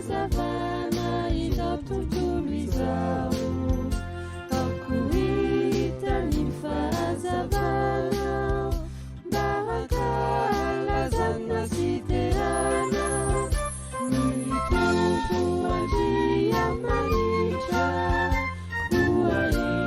fahazavana izao tontolo izao, aoko hitany fahazavana mba hankalazana sy terana ny tompo andria maritra ho aintony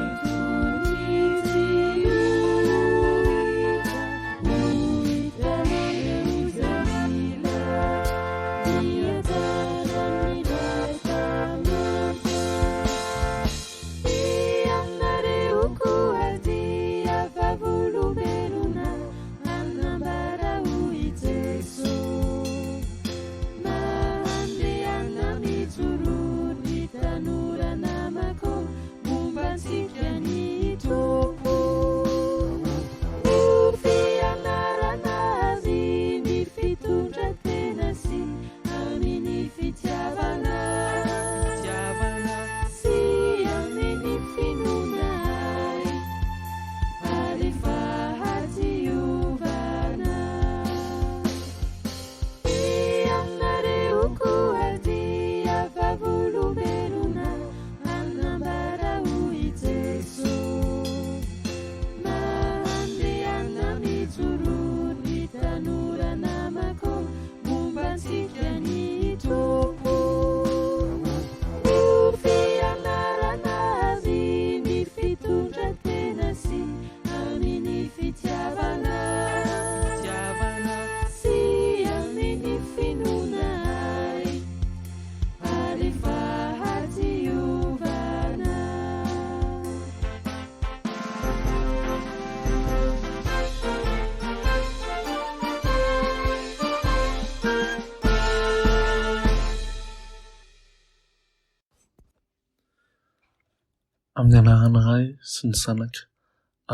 amin'ny anarana iray sy ny zanaka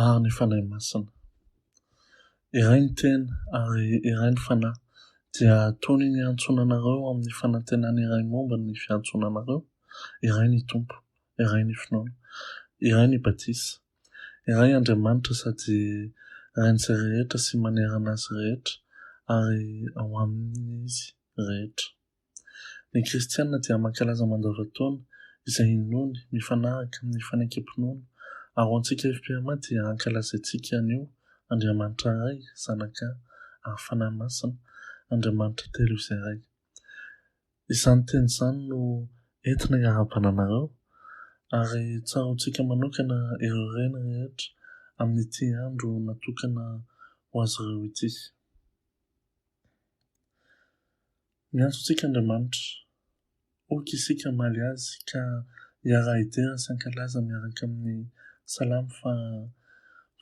ary ny fanahy masina. Iray ny tena ary iray ny fanahy dia tony ny antsonanareo amin'ny fanantenana iray momba ny fiantsonanareo, iray ny tompo, iray ny finoana, iray ny batisa, iray Andriamanitra sady rain'izay rehetra sy manerana azy rehetra ary ao aminy izy rehetra. Ny kristianina dia mankalaza mandavan-taona izay inony mifanaraka amin'ny fanankam-pinoana ary ho antsika FPMA dia ankalazatsika anio Andriamanitra iray, zanaka ary fanahy masina, Andriamanitra telo izay iray. Izany teny izany no entina hiara-bananareo ary tsara ho antsika manokana ireo reny rehetra amin'ity andro natokana ho azy ireo ity. Miantso antsika Andriamanitra, oka isika maly azy ka hiara-idera sy ankalaza miaraka amin'ny salamo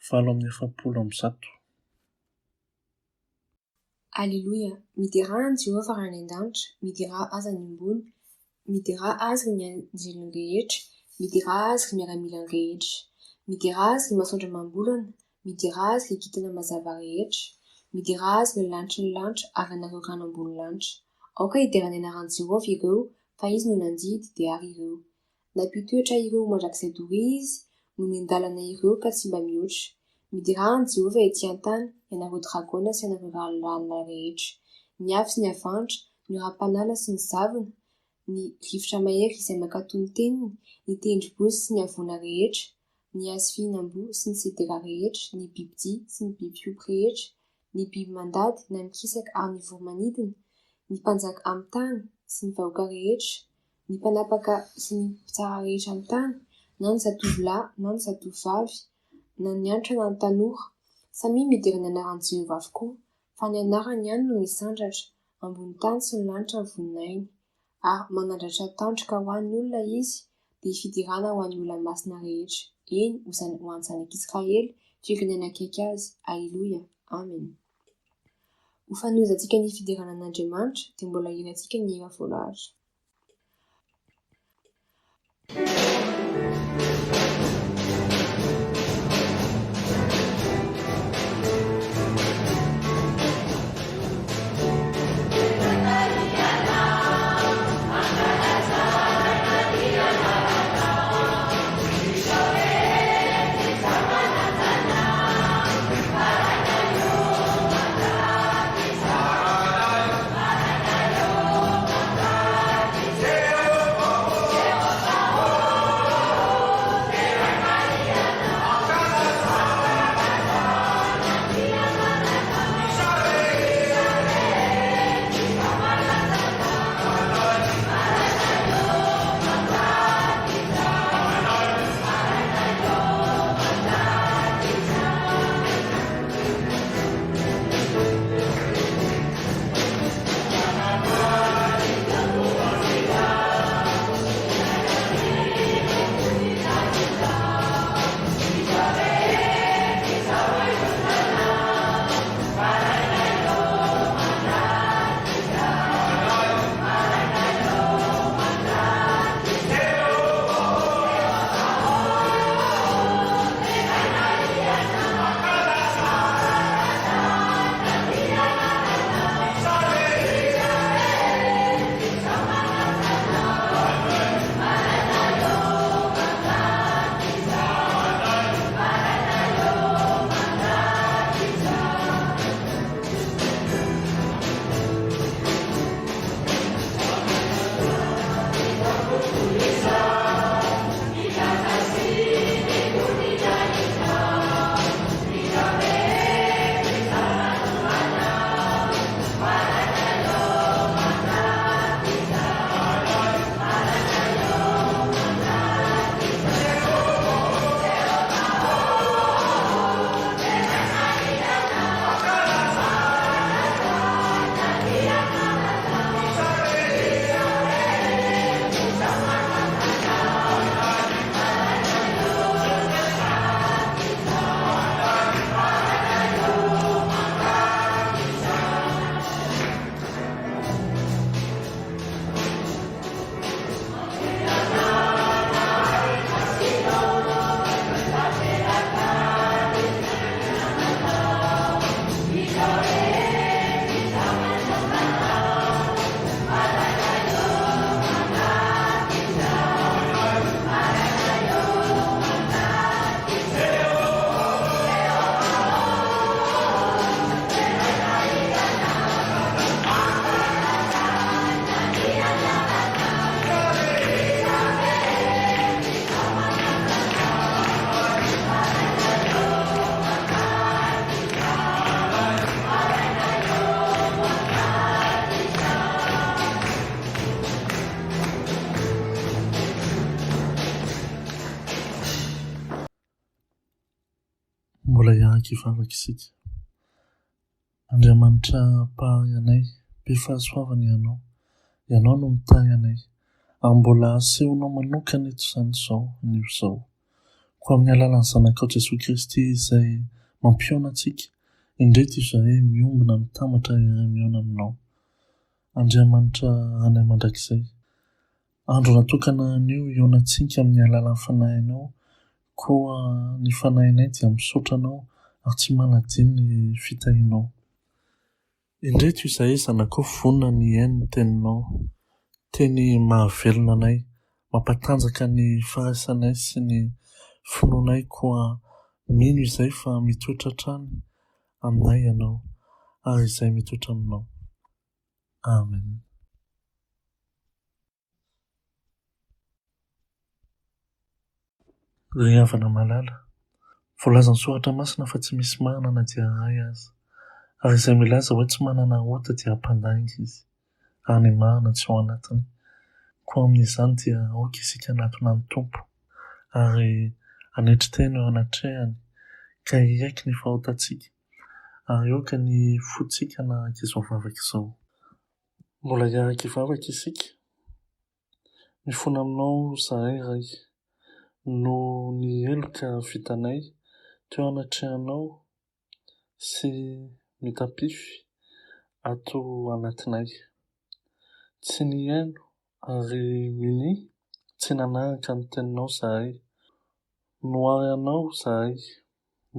770. Alleluia, midiraha Jehovah raha ny an-danitra, midiraha azy ny ambony, midiraha azy ny anjelony rehetra, midiraha azy ny miaramila rehetra, midiraha azy ny masoandra mambolana, midiraha azy ny kintana mazava rehetra, midiraha azy ny lanitra ary anareo rano ambony lanitra. Aoka hiderany anaran'i Jehovah ireo, fa izy no nandidy dia ary ireo. Nampitoetra ireo mandrakizay doria izy, no nendalana ireo ka tsy mba mihoatra. Midirahan Jehovah ety an-tany, ianareo dragona sy ianareo ralala rehetra, ny avy sy ny avantra, ny ora-panala sy ny zavona, ny rivotra mahery izay mankatoy ny teniny, ny tendrombohitsy sy ny avona rehetra, ny azy fihinam-boa sy ny sedera rehetra, ny bibidia sy ny biby fiompy rehetra, ny biby mandady na mikisaka ary ny voromanidina, ny mpanjaka amin'ny tany sy ny vahoaka rehetra, ny mpanapaka sy ny mpitsara rehetra amin'ny tany, na ny zatovolahy na ny zatovavy, na ny antra na ny tanora, samy miderana anaran'i Jehovah avokoa, fa ny anarany ihany no misandratra ambony tany sy ny lanitra ny voninahiny, ary manandratra tandroka ho an'ny olona izy, dia fidirana ho an'ny olona masina rehetra. Eny ho an'ny zanak'Israely, firenena akaiky azy. Alleluia, amen. Ho fanozantsika ny fidirana an'Andriamanitra, dia mbola irantsika ny hira voalahatra. Amen. mbola hiaraka hivavaka isika. Andriamanitra mpahay anay, be fahasoavana ianao no mitahy anay, ary mbola asehonao manokana eto izany izao, koa amin'ny alalan'ny zanakao Jesosy Kristy izay mampihaona antsika, indreto izahay miombona mitambatra iray mihaona aminao. Andriamanitra anay mandrakizay, andro natokana anio hihaonantsika amin'ny alalan'ny fanahinao, koa ny fanahinay dia misaotra anao ary tsy manadino ny fitahinao. Indreto izahay zanakao vonona ny haino ny teninao, teny mahavelona anay, mampatanjaka ny faraisanay sy ny finoanay, koa mino izay fa mitoetra hatrany aminay ianao ary izay mitoetra aminao. Amen. Ry havana malala, voalaza ny soratra masina fa tsy misy marina na dia iray aza, ary izay milaza hoe tsy manana ota dia hampandainga izy, ary ny marina tsy ao anatiny. Koa amin'izany dia aoka isika anatona ny Tompo, ary anetritainy eo anatrehany, ka hiaiky ny fahotantsika, ary aoka ny fotsika naraka izao vavaka izao. Mbola hiaraka hivavaka isika, mifona aminao izahay iray, no ny heloka vitanay teo anatrehanao sy mitapify ato anatinay. Tsy ny haino ary mini tsy nanaraka ny teninao izahay, noary anao izahay,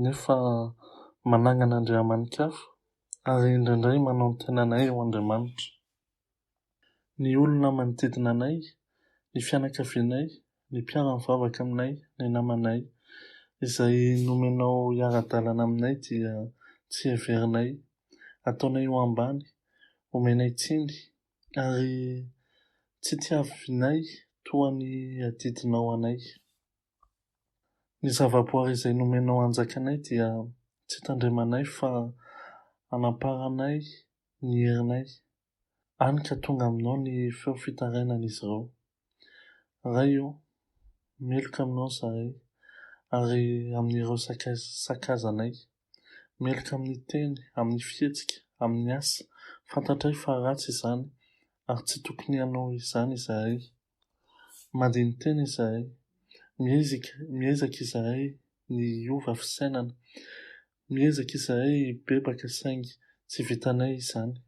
nefa manangana Andriamanikafo ary indraindray manao ny tenanay ho Andriamanitra. Ny olona manodidina anay, ny fianakavianay, ny mpiara-mivavaka aminay, ny namanay izay nomenao hiara-dalana aminay dia tsy heverinay, ataonay ho ambany, omenay tsiny ary tsy tiavinay toa ny adidinao anay. Ny zavaboary izay nomenao anjakanay dia tsy tandremanay fa anamparanay ny herinay, hany ka tonga aminao ny feo fitarainan'izy ireo. Ray io, meloka aminao izahay, ary amin'ireo sakazanay, meloka amin'ny teny, amin'ny fihetsika, amin'ny asa, fantatray fa ratsy izany, ary tsy tokony hanao izany izahay. Mandiny tena izahay, miezaka izahay ny hiova fisainana, miezaka izahay bebaka saingy tsy vitanay izany.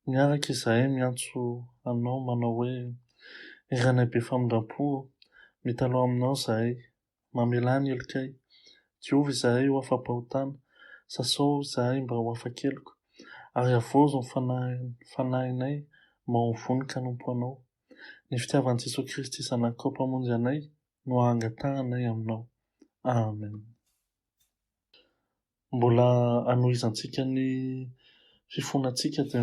Miaraka izahay miantso anao manao hoe: Iranay be famindram-po, mitaloha aminao izahay, mamelany helokay, diovy izahay ho afa-pahotana, sasao izahay mba ho afa-keloko, ary avozo ny fanahinay mba ho voninka nompo anao. Ny fitiavan'i Jesosy Kristy zanakao mpamonjy anay no angatanganay aminao. Amen. Mbola hanohizantsika ny fifonantsika dia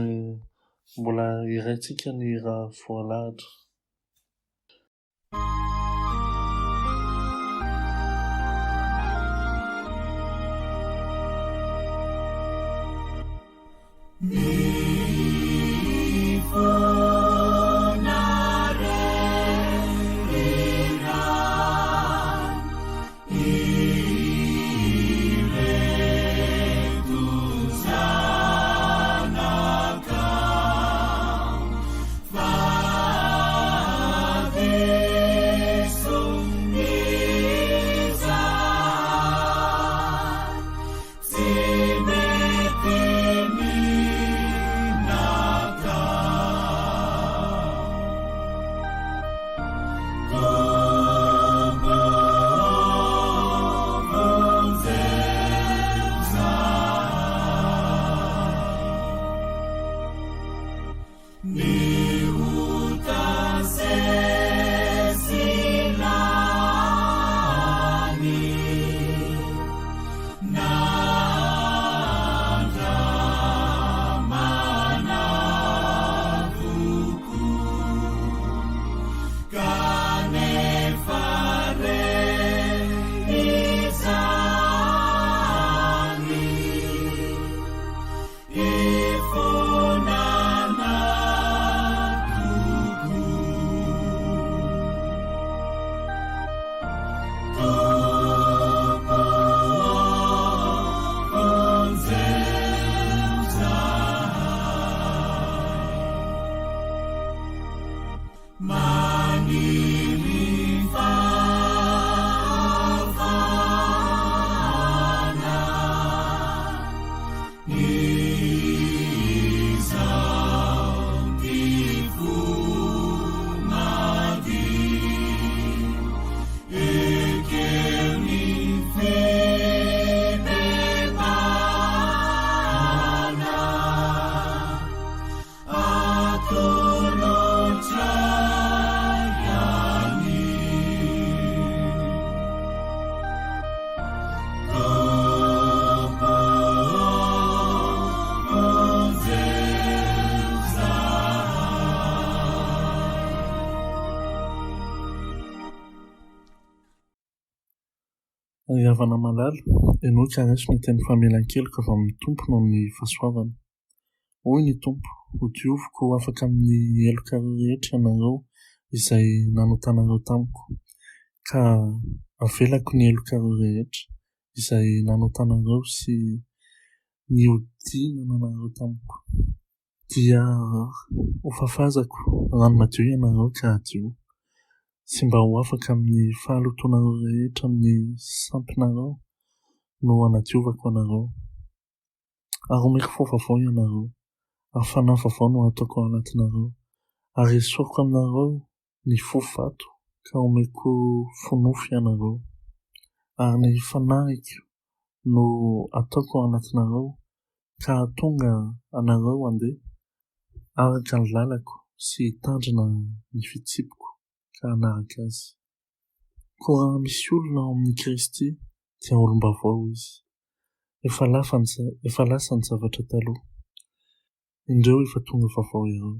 mbola iraintsika ny raha voalahatra. Amen. Ry havana malala, ianao ka raisy miteny famelan-keloka avy amin'ny tompo noho ny fahasoavana. Hoy ny tompo, ho dioviko ho afaka amin'ny heloka rehetra ianareo izay nanotanareo tamiko, ka avelako ny heloka rehetra izay nanotanareo sy niodina nanareo tamiko. Dia ho fafazako rano madio ianareo ka adio, sy mba ho afaka amin'ny fahalotonareo rehetra amin'ny sampinareo no hanadiovako anareo. Ary omeko fo vaovao ianareo, ary fanahy vaovao no ataoko ao anatinareo, ary esoriko aminareo ny fo vato ka omeko fonofo ianareo. Ary ny fanahiko no ataoko ao anatinareo ka tonga anareo handeha araka ny lalako sy hitandrina ny fitsipiko ka hanaraka azy. Koa raha misy olona ao amin'ny Kristy dia olom-baovao izy. Efa lasa ny zavatra taloha, indreo efa tonga vaovao ireo.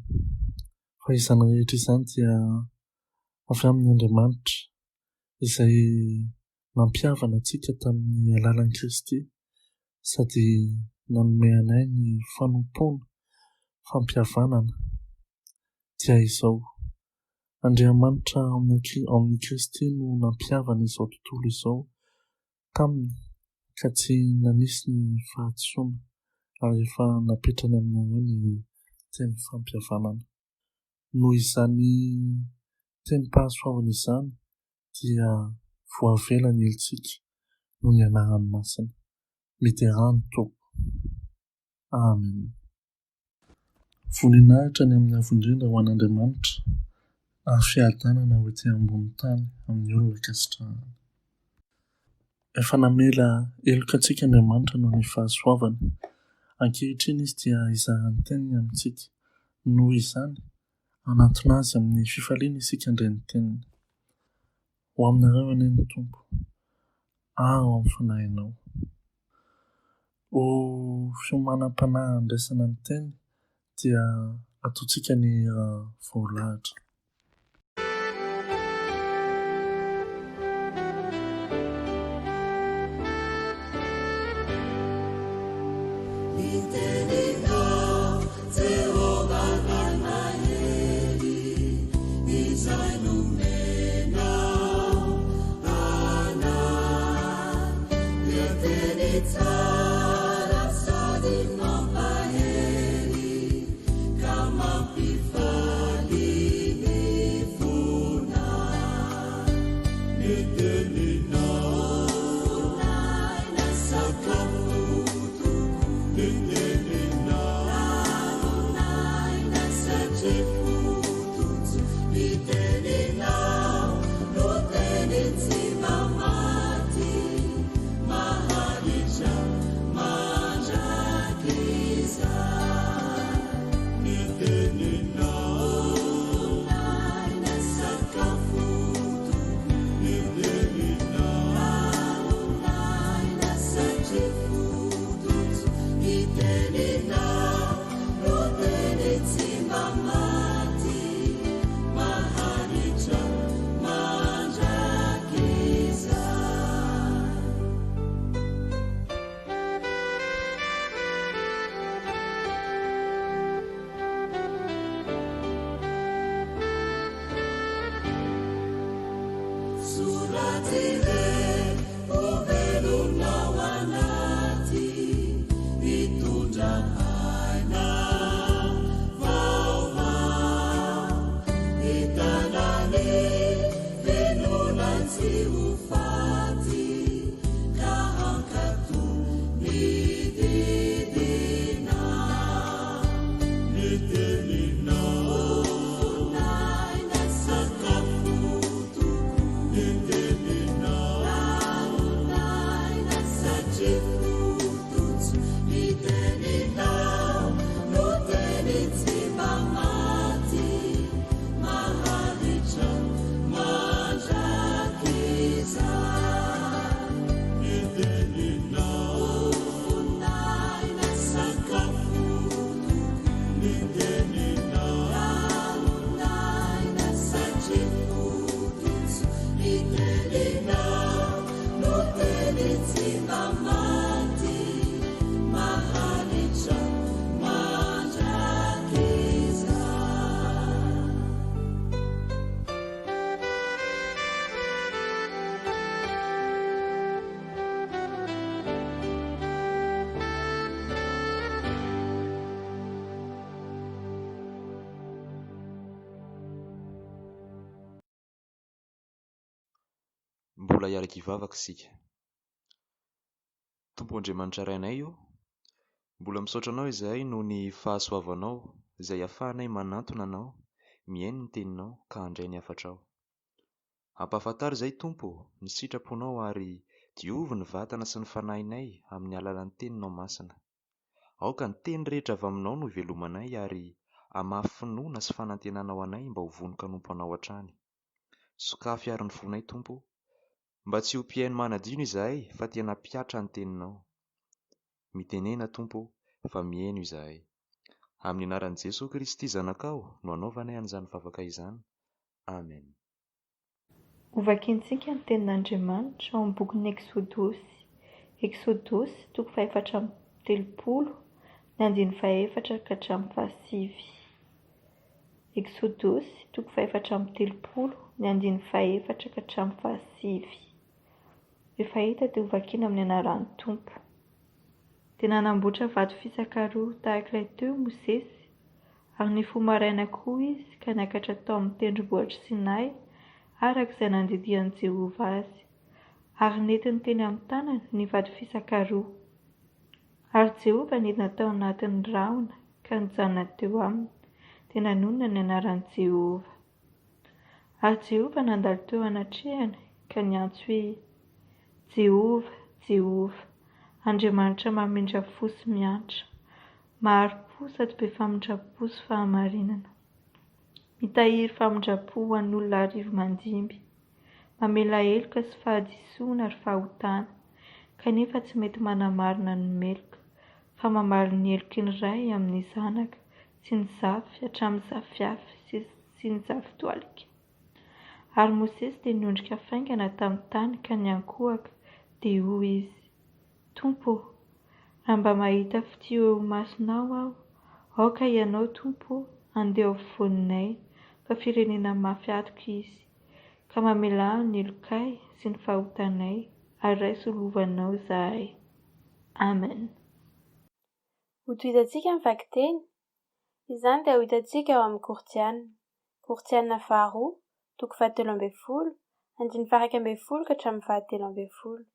Fa izany rehetra izany dia avy amin'ny Andriamanitra izay nampihavana antsika tamin'ny alalan'i Kristy sady nanome anay ny fanompona, fampihavanana. Dia izao, Andriamanitra ao amin'ny Kristy no nampihavana izao tontolo izao taminy ka tsy nanisy ny fahatsoana ary efa napetrany aminareo ny teny fampihavanana. Noho izany tenim-pahasoavana izany dia voavela ny helitsika noho ny anarany masina. Miderany tompo. Amen. Voninahitra ny amin'ny avondrindra ho an'Andriamanitra ary fiadanana ho ety ambony tany amin'ny olona kasitrahana. Efa namela heloka antsika Andriamanitra noho ny fahasoavana. Ankehitriny izy dia izarany teniny amintsika. Noho izany, anantona azy amin'ny fifaliana isika indray ny teniny. Ho aminareo anie ny tompo, ao amin'ny fanahinao. Ho fiomanam-panahy andraisana ny teny dia ataontsika ny vaolahatra. Kama pifali Mbola hiaraka hivavaka isika. Tompo Andriamanitra rainay io, mbola misaotra anao izahay noho ny fahasoavanao izay ahafahanay manantona anao, mihaino ny teninao ka handray ny hafatrao. Ampahafantary izay Tompo ny sitraponao ary diovy ny vatana sy ny fanahinay amin'ny alalan'ny teninao masina. Aoka ny teny rehetra avy aminao no ivelomanay ary hamafy finoana sy fanantenana ho anay mba ho vonoka nompo anao hatrany. Sokafy ary ny fonay Tompo, mba tsy ho mpihaino manadino izahay fa tena mpiatra ny teninao. Mitenena Tompo fa mihaino izahay. Amin'ny anaran'i Jesosy Kristy zanakao no anaovanay an'izany vavaka izany. Amen. Hovakintsika ny tenin'Andriamanitra ao amin'ny bokin'ny Eksodosy. Eksodosy 4:30 ny andiny 4 ka hatramin'ny 7. Eksodosy 4:30 ny andiny 4 ka hatramin'ny 7. Rehefa hita dia hovakiana amin'ny anaran'ny Tompo. Dia nanamboatra vato fisaka roa tahak'ilay teo Mosesy, ary nifoha maraina koa izy ka niakatra tao amin'ny tendrombohitra Sinay araka izay nandidian'i Jehovah azy, ary nentiny teny amin'ny tanany ny vato fisaka roa. Ary Jehovah nidina tao anatin'ny rahona ka nijanona teo aminy, dia nanonona ny anaran'i Jehovah. Ary Jehovah nandalo teo anatrehany ka niantso hoe: Jehovah, Jehovah, Andriamanitra mamindra fo sy miantra, mahari-po sady be famindrapo sy fahamarinana. Mitahiry famindrapo ho an'olona arivo mandimby, mamela heloka sy fahadisoana ary fahotana, kanefa tsy mety manamarina ny meloka, fa mamaly ny heloky ny ray amin'ny zanaka sy ny zafy hatramin'ny zafiafy sy ny zafy toalika. Ary Mosesy dia niondrika faingana tamin'ny tany ka niankohaka, dia hoy izy: Tompo, raha mba mahita fitio eo masonao aho, aoka ianao Tompo andeha afovoaninay, fa firenena mafy antoka izy, ka mamela ny helokay sy ny fahotanay, ary raiso lovanao izahay. Amen. Ho tohitantsika ny vakiteny, izany dia ho hitantsika ao amin'ny Kortiana faharoa, 17:12, andiny 11 ka hatramin'ny 13.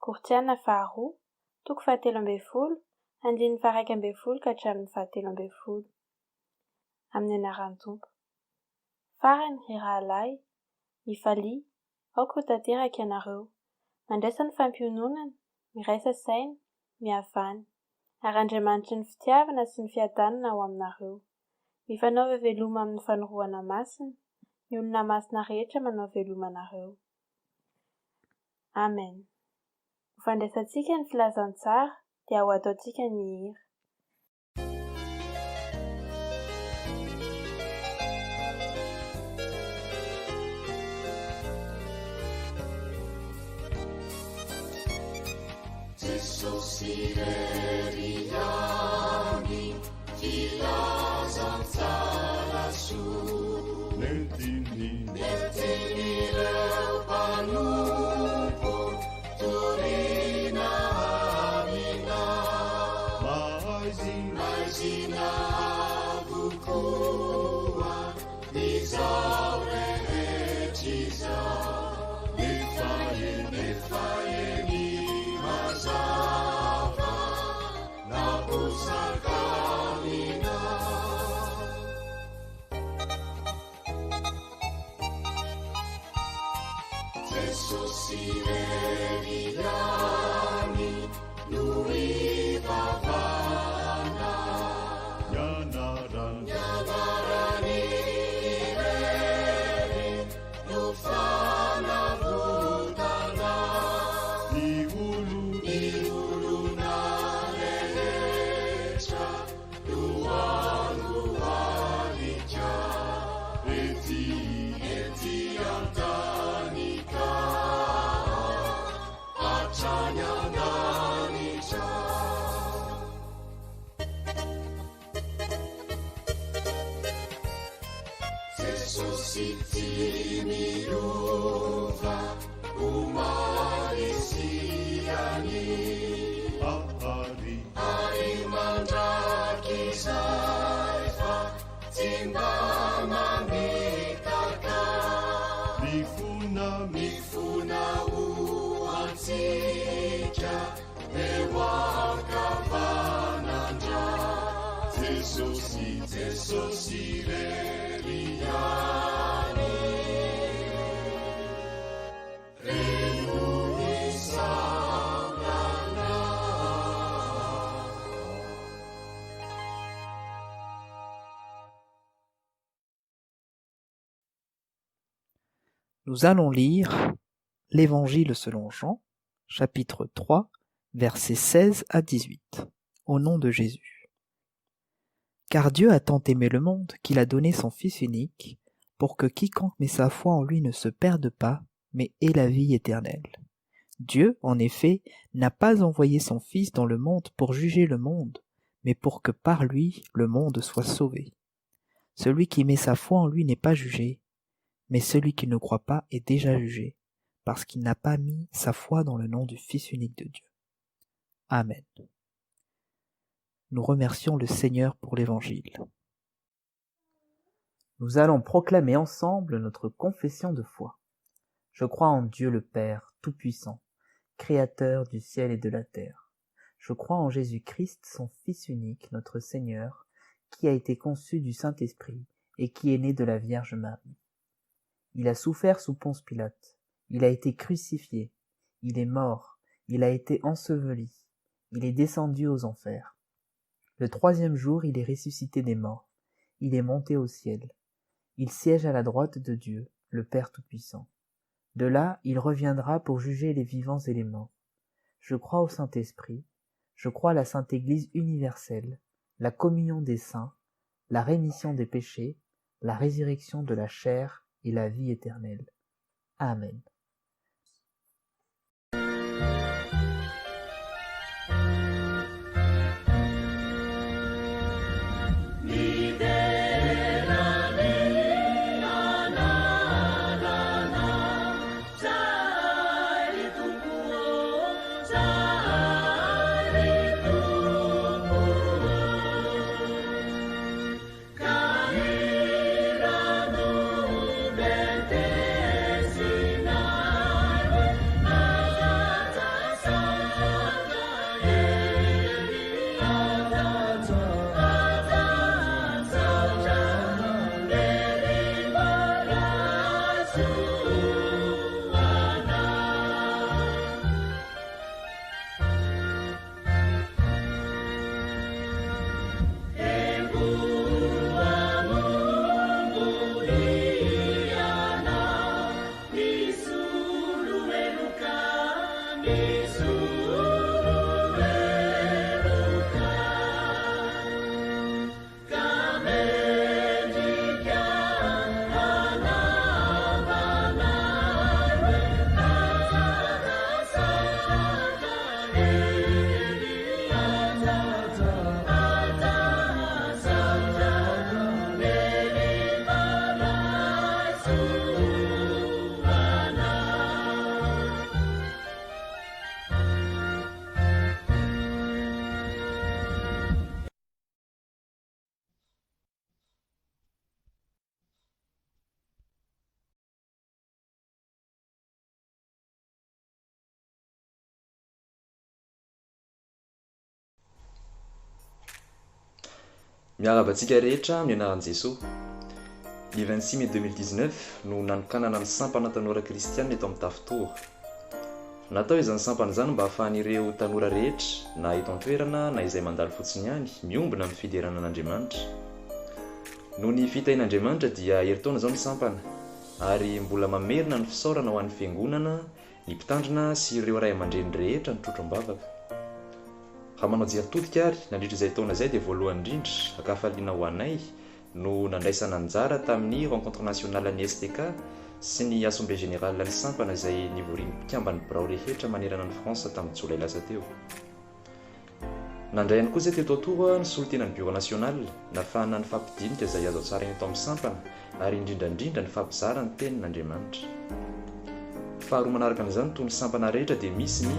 Kortiana faharoa, 17:12, andiny 11 ka hatramin'ny 13. Amin'ny anaran'ny Tompo. Farany ry rahalahy, mifalia, aoka ho tanteraka ianareo, mandraisa ny fampiononana, miraisa saina, mihavana, ary Andriamanitry ny fitiavana sy ny fiadanana ao aminareo. Mifanaova veloma amin'ny fanorohana masina, ny olona masina rehetra manao veloma anareo. Amen. Ho fandraisantsika ny filazantsara dia ho ataontsika ny hira. Jesosy reriami, filazantsara soa, nentinireo panompo, torina amina, maizina kokoa, izao rehetr'izao, nefaeny mazava, naposaka amina. Jesosy reriami, no ivavana, ianarany rery, no fanavotana, ny olona rehetra, no aloalika, ety antanika, hatrany Siti miova umalisiani Ari mandraki zay fa timba mamitaka Mifuna uatsika Ewaakavanandra Jesosi reliani Nous allons lire l'Évangile selon Jean, chapitre 3, versets 16 à 18, au nom de Jésus. Car Dieu a tant aimé le monde qu'il a donné son Fils unique, pour que quiconque met sa foi en lui ne se perde pas, mais ait la vie éternelle. Dieu, en effet, n'a pas envoyé son Fils dans le monde pour juger le monde, mais pour que par lui le monde soit sauvé. Celui qui met sa foi en lui n'est pas jugé, mais celui qui ne croit pas est déjà jugé, parce qu'il n'a pas mis sa foi dans le nom du Fils unique de Dieu. Amen. Nous remercions le Seigneur pour l'Évangile. Nous allons proclamer ensemble notre confession de foi. Je crois en Dieu le Père Tout-Puissant, Créateur du ciel et de la terre. Je crois en Jésus-Christ, son Fils unique, notre Seigneur, qui a été conçu du Saint-Esprit et qui est né de la Vierge Marie. Il a souffert sous Ponce Pilate, il a été crucifié, il est mort, il a été enseveli, il est descendu aux enfers. Le 3e jour, il est ressuscité des morts, il est monté au ciel. Il siège à la droite de Dieu, le Père Tout-Puissant. De là, il reviendra pour juger les vivants et les morts. Je crois au Saint-Esprit, je crois à la Sainte Église universelle, la communion des saints, la rémission des péchés, la résurrection de la chair et la vie éternelle. Amen. Miarabantsika rehetra amin'ny anaran'i Jesosy. Ny 26 mai 2019 no nanokanana ny sampana tanora kristianina eto amin'ny Tafitoa. Natao izany sampana izany mba ahafahan'ireo tanora rehetra na eto an-toerana na izay mandalo fotsiny ihany miombona amin'ny fiderana an'Andriamanitra. Noho ny fitahin'Andriamanitra dia heritaona izao ny sampana ary mbola mamerina ny fisaorana ho an'ny fiangonana, ny mpitandrina sy ireo ray aman-dreny rehetra ny trotro-bavaka. Manao jeritodika ary nandritra izay taona izay dia voalohany indrindra akafaliana ho anay no nandraisana anjara tamin'ny rencontre nationale ny STK sy ny assemblée générale ny sampana izay nivorin'ny mpikambany birao rehetra manerana ny France tamin'ny jolay lasa teo. nandray ihany koa izay teto atoro ny solotenan'ny bureau national nafahana ny fampidinika izay azo tsara eny eto amin'ny sampana ary indrindrandrindra ny fampizara ny tenin'Andriamanitra. Faharoa manaraka an'izany toy ny sampana rehetra dia misy ny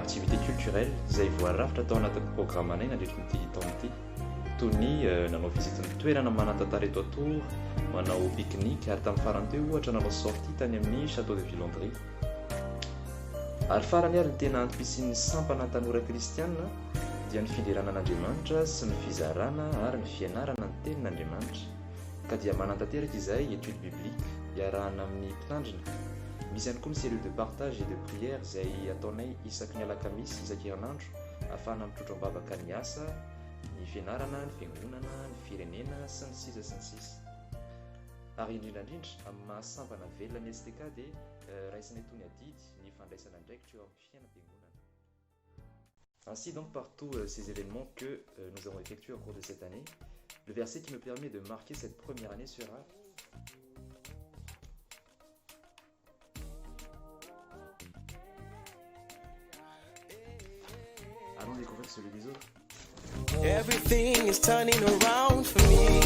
activité culturelle izay voarafitra tao anatin'ny programme anay nandritra n'ity taona ity, toy ny nanao vizitin'ny toerana manan-tantara eto atoro, manao pique-nique ary tamin'ny farany teo ohatra nanao sortie tany amin'ny château de Villandry. Ary farany ary ny tena antom-pisian'ny sampana tanora kristiana dia ny filerana an'Andriamanitra sy ny fizarana ary ny fianarana ny tenin'Andriamanitra, ka dia manan-tanteraka izay étude biblique iarahana amin'ny mpitandrina. Misy ihany koa ny cellule de partage et de prière izay ataonay isaky ny alakamisy isan-kerinandro ahafahana mitrotro-bavaka ny asa, ny fianarana, ny fiangonana, ny firenena sy ny sisa sy ny sisa. Ary indrindrandrindra amin'ny mahasampana velona ny STK dia raisinay toy ny adidy ny fandraisana ndraikitra eo amin'ny fiainam-piangonana. Ainsi donc par tous ces événements que nous avons effectués au cours de cette année, le verset qui me permet de marquer cette première année sera allons découvrir celui des autres. Everything is turning around for me.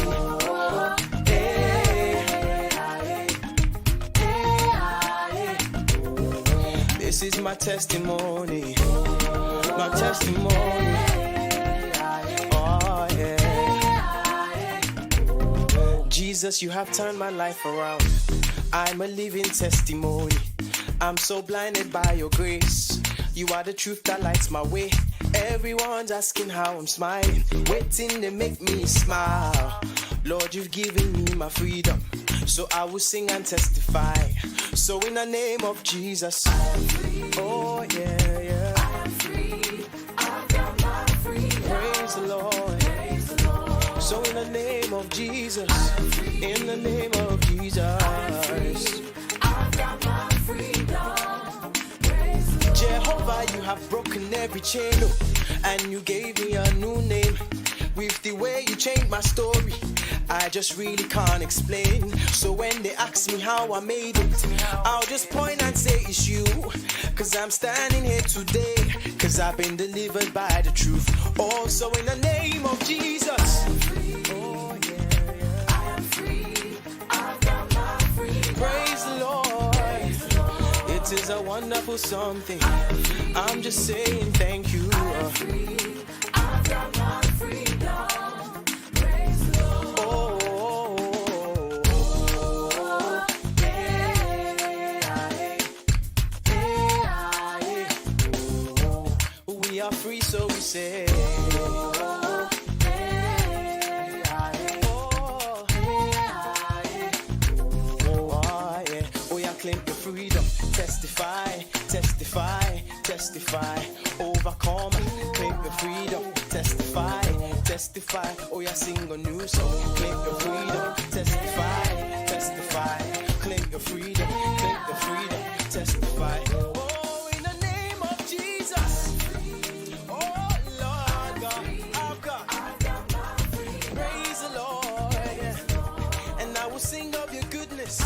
This is my testimony. My testimony. Oh yeah. Jesus, you have turned my life around. I'm a living testimony. I'm so blinded by your grace. You are the truth that lights my way. Everyone's asking how I'm smiling, waiting to make me smile. Lord, you've given me my freedom, so I will sing and testify. So in the name of Jesus, I am free. Oh yeah, yeah. I am free. I've got my freedom. Praise the Lord. Praise the Lord. So in the name of Jesus, I am free. In the name of Jesus, I am free. I've got my freedom. Jehovah, you have broken every chain, and you gave me a new name. With the way you changed my story, I just really can't explain. So when they ask me how I made it, I'll just point and say it's you. Cause I'm standing here today, cause I've been delivered by the truth. Also in the name of Jesus. Oh yeah, yeah. I am free. I've got my freedom. Praise the Lord. It is a wonderful something. I'm just saying thank you. I'm free. I've got my freedom. Praise the Lord. We are free, so we say. Claim your freedom, testify, testify, testify, overcome, claim your freedom, testify, testify, oh yeah, sing a new song, claim your freedom, testify, testify, claim your freedom, testify, oh in the name of Jesus, oh Lord God, I've got my freedom, praise the Lord, yeah. And I will sing of your goodness,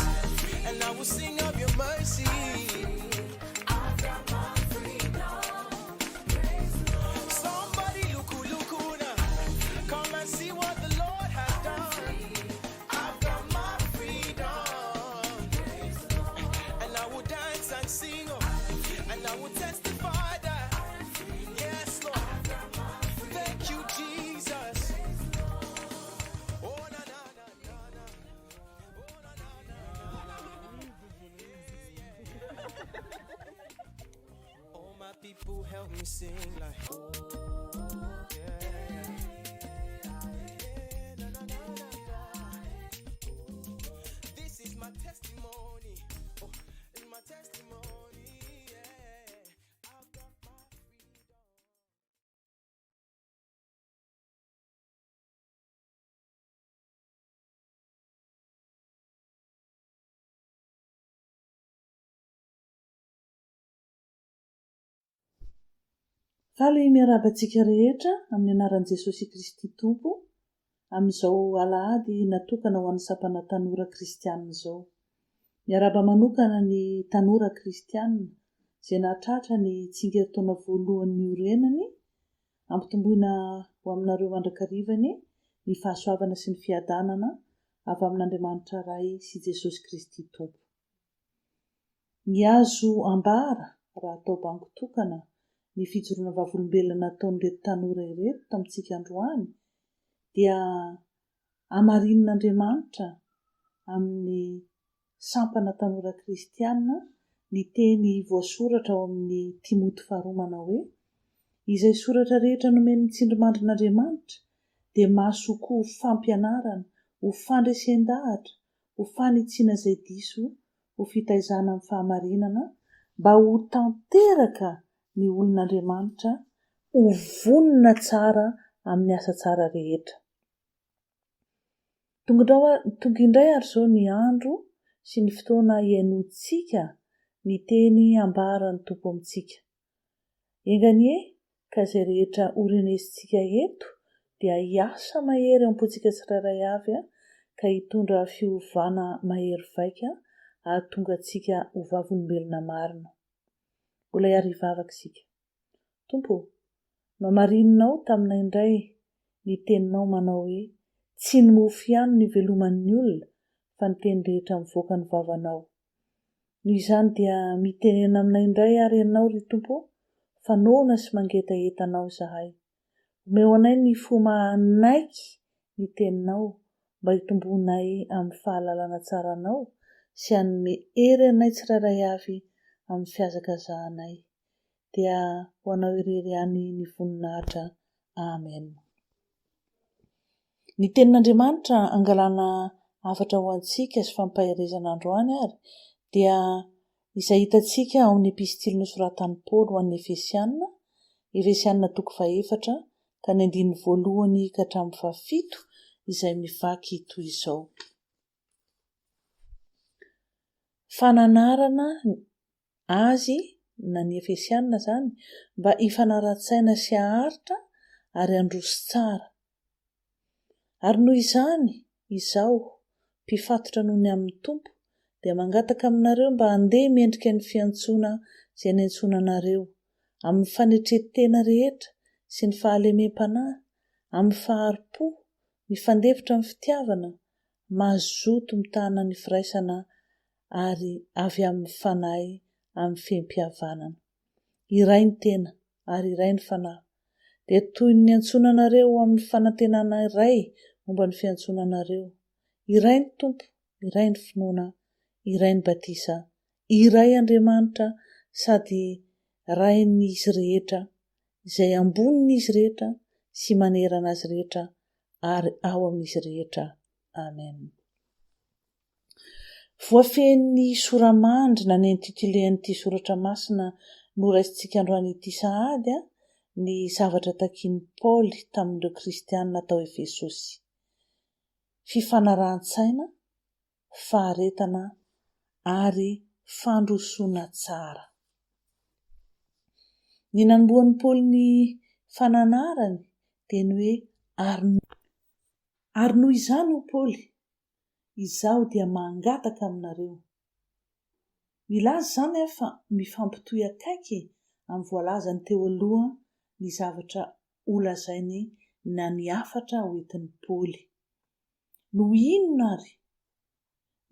and I will sing of your mercy. I've got my freedom. Somebody look now. Come and see what the Lord has done. I've got my freedom. And I will dance and sing, and I will testify that. Yes, Lord. Thank you, Jesus. Oh, na na na na na. Oh, na na na na. Oh, my people, help me sing like, yeah. This is my testimony. Oh, it's my testimony. Yeah. I've got my freedom. Faly miarabantsika rehetra amin'ny anaran'i Jesosy Kristy Tompo amin'izao alahady natokana ho an'ny sampana tanora kristianina izao. Miaraba manokana ny tanora kristianina izay nahatratra ny tsingeritaona voalohan'ny orenany ampitomboina ho aminareo mandrakarivany ny fahasoavana sy ny fiadanana avy amin'Andriamanitra Ray sy Jesosy Kristy Tompo. Ny azo ambara raha atao bango tokana ny fijoroana vavolombelona nataon'ireto tanora ireto tamintsika androany dia hamarin'Andriamanitra amin'ny sampana tanora kristiana ny teny voasoratra ao amin'ny Timoty 2 manao hoe izay soratra rehetra nomeny tsindrimandrin'Andriamanitra dia mahasoko ho fampianarana, ho fandresen-dahatra, ho fanitsiana izay diso, ho fitaizana amin'ny fahamarinana mba ho tanteraka ny olon'Andriamanitra ho vonona tsara amin'ny asa tsara rehetra. Tonga indray ary izao ny andro sy ny fotoana iainontsika ny teny ambarany Tompo amintsika. Enganie ka izay rehetra orenesintsika eto dia hiasa mahery ao am-pontsika tsirairay avy ka hitondra fiovana mahery vaika ahatonga antsika ho vavolombelona marina. Mbola hiarivavaka isika. Tompo, no hamarinonao taminay indray ny teninao manao hoe tsy ny mofo ihany ny veloman'ny olona fa ny teny rehetra mivoaka ny vavanao. Noho izany dia mitenena aminay indray ary ianao ry Tompo fa noana sy mangetahetanao izahay. Omeo anay ny fomanaiky ny teninao mba hitombonay amin'ny fahalalana tsaranao sy hanome hery anay tsirairay avy amin'ny fiazakazahanay. Dia ho anao irery ihany ny voninahitra. Amen. Ny tenin'Andriamanitra angalana hafatra ho antsika sy fampaherezana androany ary dia izay hitantsika ao amin'ny epistily nosoratan'i Paoly ho an'ny Efesianina 4 ka ny 1 ka hatramin'ny 7 izay mivaky toy izao. Fananarana azy na ny Efesianina zany mba hifanarahan-tsaina sy haharitra ary handroso tsara. Ary noho izany izaho mpifatotra noho ny amin'ny Tompo dia mangataka aminareo mba handeha mendrika ny fiantsoana izay niantsoana anareo amin'ny fanetretena rehetra sy ny fahalemem-panahy, amin'ny faharipo, mifandefitra amin'ny fitiavana, mazoto mitahana ny firaisana ary avy amin'ny fanahy amin'ny fiham-pihavanana. Iray ny tena ary iray ny fanahy. Dia toy ny antsoana anareo amin'ny fanantenana iray momba ny fiantsoana anareo. Iray ny Tompo, iray ny finoana, iray ny batisa, iray Andriamanitra sady ray n'izy rehetra izay ambonin'izy rehetra sy manerana azy rehetra ary ao amin'izy rehetra. Amen. Voafehin'ny soramandry na ny intitulen'ity soratra masina noraisintsika androany ity sahady ny zavatra takian'i Paoly tamin'ireo kristianina tao Efesosy. Fifanarahan-tsaina, faharetana ary fandrosoana tsara. Ny nanombohan'i Paoly ny fananarany dia ny hoe ary noho izany ho Paoly, izaho dia mangataka aminareo. Milaza zany fa mifampitohy akaiky amin'ny voalazany teo aloha ny zavatra holazainy na ny hafatra hoentin'i Paoly. No inona ary?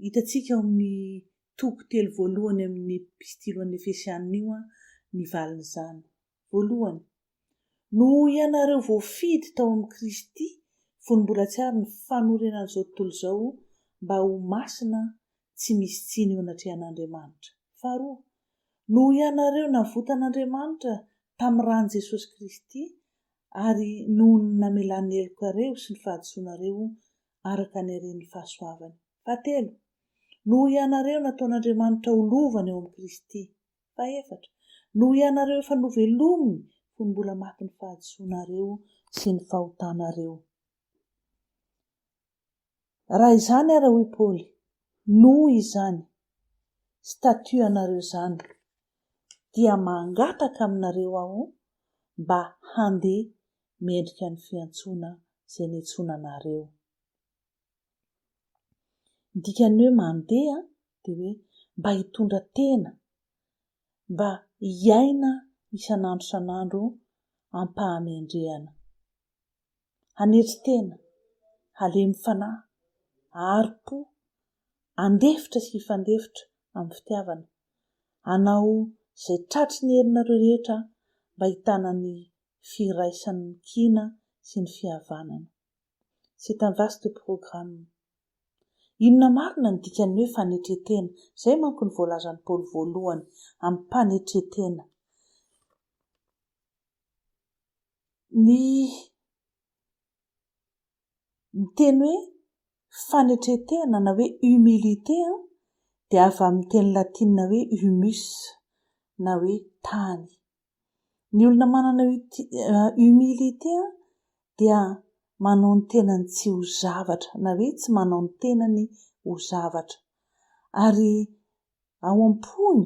Hitantsika ao amin'ny toko 3 voalohany amin'ny epistily an'ny Efesianina io ny valin'izany. Voalohany, noho ianareo voafidy tao amin'ny Kristy, fony mbola tsy ary ny fanorenana izao tontolo izao mba ho masina tsy misy tsiny eo anatrehan'Andriamanitra. Faharoa, noho ianareo navotan'Andriamanitra tamin'ny ran'i Jesosy Kristy ary noho ny namelan'ny helokareo sy ny fahadisoanareo araka ny haren'ny fahasoavany. Fahatelo, noho ianareo nataon'Andriamanitra ho lovany eo amin'ny Kristy. Fahaefatra, noho ianareo efa novelominy fony mbola maty ny fahadisoanareo sy ny fahotanareo. Raha izany ary hoy Paoly, noho izany statut anareo izany dia mangataka aminareo aho mba handeha mendrika ny fiantsoana izay niantsoana anareo. Dikany hoe mandeha dia hoe mba hitondra tena, mba hiaina isan'andro isan'andro ampahamendrehana. Hanetry tena, halemy fanahy, aharo-po, andefitra sy hifandefitra amin'ny fitiavana. Hanao izay tratry ny herinareo rehetra mba hitana ny firaisan'ny kina sy ny fihavanana. C'est un vaste programme. Inona marina ny dikany hoe fanetretena? Izay manko ny voalazan'ny Paoly voalohany amin'ny mpanetretena. Ny teny hoe fanetretena na hoe humilité dia avy amin'ny teny latina hoe humus na hoe tany. Ny olona manana humilité dia manao ny tenany tsy ho zavatra na hoe tsy manao ny tenany ho zavatra. Ary ao am-pony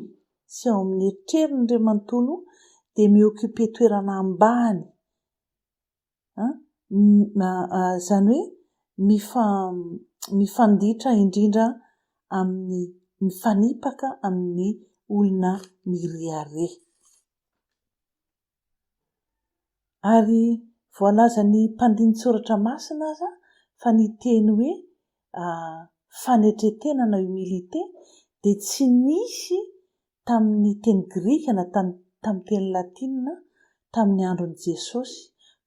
sy ao amin'ny eritreriny ireo manontolo dia miokipe toerana ambany. Izany hoe mifanditra indrindra amin'ny mifanipaka amin'ny olona mireare. Ary voalaza ny mpandini-tsoratra masina aza fa ny teny hoe fanetretena na humilité dia tsy nisy tamin'ny teny grika na tamin'ny teny latina tamin'ny andron'i Jesosy,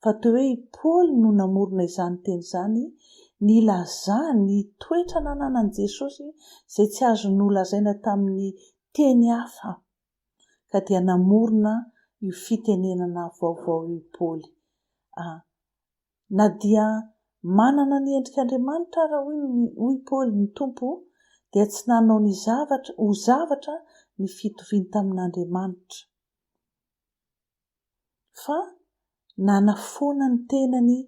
fa toa hoe Paoly no namorona izany teny izany, nilazany ny toetra nananan'i Jesosy izay tsy azo nolazaina tamin'ny teny hafa, ka dia namorona io fitenenana vaovao io Paoly. Na dia manana ny endrik'Andriamanitra raha hoy Paoly ny tompo, dia tsy nanao ny zavatra ny fitoviany tamin'Andriamanitra, fa nanafoana ny tenany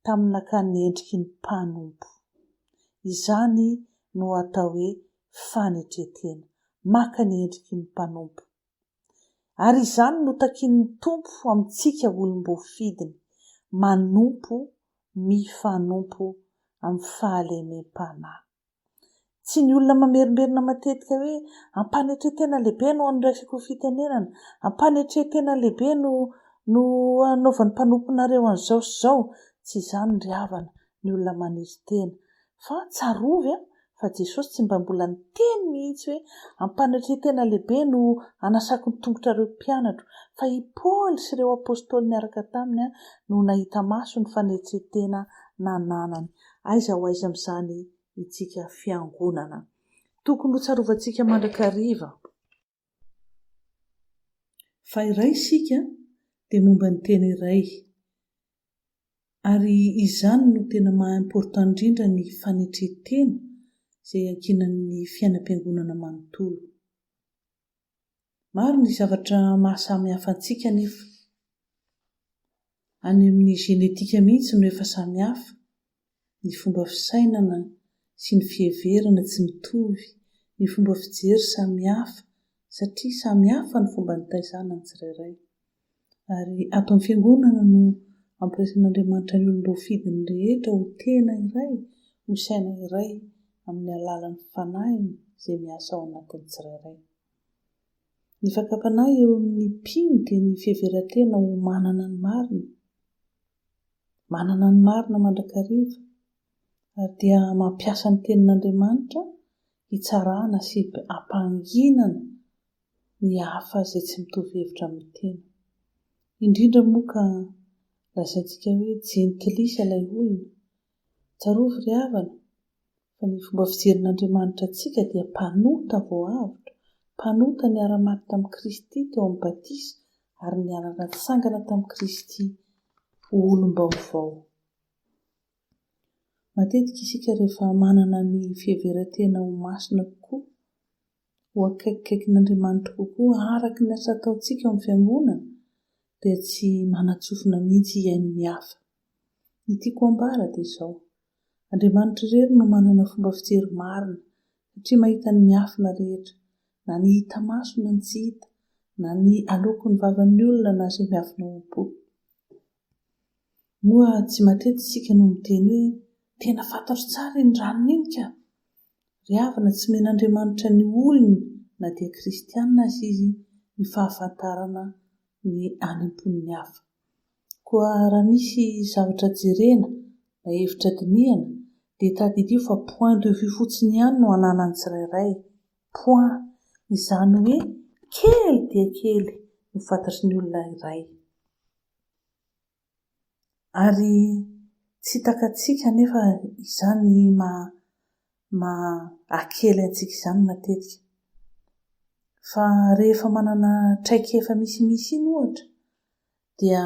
tamin'akany endriky ny mpanompo. Izany no atao hoe fanetretena, maka ny endriky ny mpanompo. Ary izany no takian'ny tompo amintsika olom-bofidiny, manompo, mifanompo amin'ny fahalemem-panahy. Tsy ny olona mamerimberina matetika hoe ampanetretena lehibe no andraisako fitenenana, ampanetretena lehibe no anaovan'ny mpanomponareo an'izao sy izao. Tsy izany ry havana ny olona manetry tena, fa tsarovy fa Jesosy tsy mba mbola niteny mihitsy hoe ampanetretena lehibe no anasako ny tongotrareo mpianatro, fa i Paoly sy ireo apôstôly niaraka taminy no nahita maso ny fanetretena nananany. Aiza ho aiza amin'izany itsika fiangonana. Tokony ho tsarovantsika mandrakariva fa iray isika dia momba ny tena iray, ary izany no tena maha-important indrindra ny fanetretena izay ankinan'ny fiainam-piangonana manontolo. Maro ny zavatra mahasamihafa antsika nefa, any amin'ny genetika mihitsy no efa samihafa, ny fomba fisainana sy ny fiheverana tsy mitovy, ny fomba fijery samihafa satria samihafa ny fomba nitaizana ny tsirairay. Ary ato amin'ny fiangonana no ampiresan'Andriamanitra ny olom-bofidiny rehetra ho tena iray, ho saina iray amin'ny alalan'ny fanahiny izay miasa ao anatin'ny tsirairay. Ny fakapanahy eo amin'ny mpino dia ny fiheverantena ho manana ny marina mandrakariva, ary dia mampiasa ny tenin'Andriamanitra hitsarana sy hampanginana ny hafa izay tsy mitovy hevitra amin'ny tena. Indrindra moa ka lazaintsika hoe jentilisa ilay olona. Tsarovy ry havana fa ny fomba fijerin'Andriamanitra antsika dia mpanota vao avitra, mpanota ny ara-maty tamin'i Kristy teo amin'ny batisa ary ny ara-natsangana tamin'i Kristy olom-baovao. Matetika isika rehefa manana ny fiheverantena ho masina kokoa, ho akaikikaikin'Andriamanitra kokoa araka ny asa ataontsika amin'ny fiangonana, dia tsy manatsofina mihitsy iain'ny hafa. Ny tiako ambara dia izao: Andriamanitra irery no manana fomba fijery marina satria mahita ny miafina rehetra, na ny hita maso na ny tsy hita, na ny aloky ny vavan'ny olona na izay miafina ao am-po. Moa tsy matetika isika no miteny hoe tena fantatro tsara ny ranony iny ka. Ry havana, tsy men'Andriamanitra ny olony na dia kristianina aza izy ny fahafantarana ny any am-pon'ny hafa. koa raha misy zavatra jerena na hevitra dinihana dia tadidio fa point de vue fotsiny ihany no ananany tsirairay. Point, izany hoe kely dia kely no fantatry ny olona iray. Ary tsy takatsika nefa izany akely antsika izany matetika. Fa rehefa manana traikefa misimisy iny ohatra dia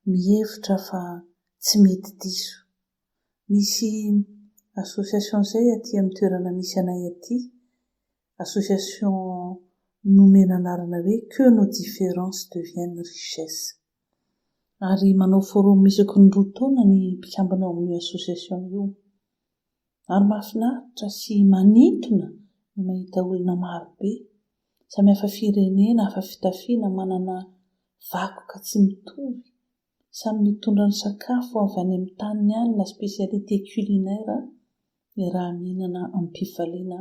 mihevitra fa tsy mety diso. Misy association izay aty amin'ny toerana misy anay aty, association nomena anarana hoe que nos différences deviennent richesse. Ary manao forum isaky ny 2 taona ny mpikambana ao amin'io association io. Ary mahafinaritra sy manintona ny mahita olona marobe samy hafa firenena, hafa fitafiana, manana vakoka tsy mitovy, samy mitondra ny sakafo avy any amin'ny tany ihany na spécialité culinaire raha mihinana amin'ny mpifaliana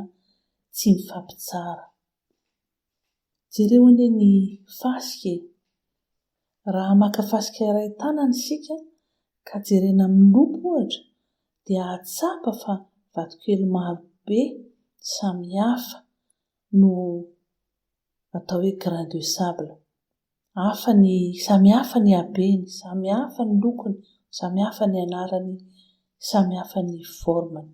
tsy mifampitsara. Jereo anie ny fasika, raha maka fasika iray tanana isika ka jerena amin'ny lopo ohatra dia atsapa fa vatokely marobe samy hafa no atao hoe grain de sable. Samy hafa ny habeny, samy hafa ny lokony, samy hafa ny anarany, samy hafa ny formany.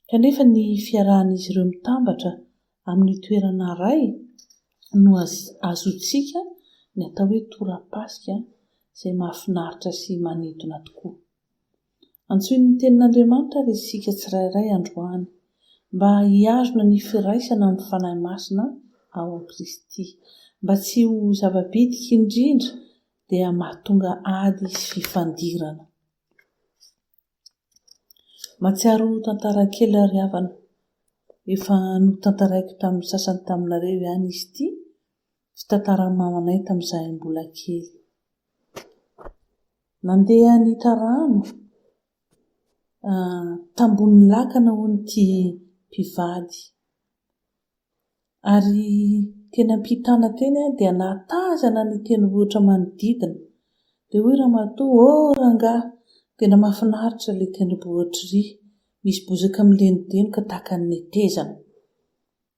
Kanefa ny fiarahan'izy ireo mitambatra amin'ny toerana iray no azotsika ny atao hoe tora-pasika izay mahafinaritra sy manintona tokoa. Antsoin'ny tenin'Andriamanitra ry isika tsirairay androany mba hiazona ny firaisana amin'ny fanahy masina ao amin'ny Kristy, mba tsy ho zava-bitika indrindra dia mahatonga ady sy fifandirana. Matsiaro tantara kely ry havana, efa notantaraiko tamin'ny sasany taminareo ihany izy ity, fitantaran'ny mamanay tamin'izahay mbola kely. Nandeha nitarano tambonin'ny lakana hono ty mpivady. Ary tena mpitana teny dia natazana ny tendrombohitra manodidina. Dia hoy ramatoa, rangahy, tena mahafinaritra ilay tendrombohitra ry, misy bozaka milenodenoka tahaka ny netezana.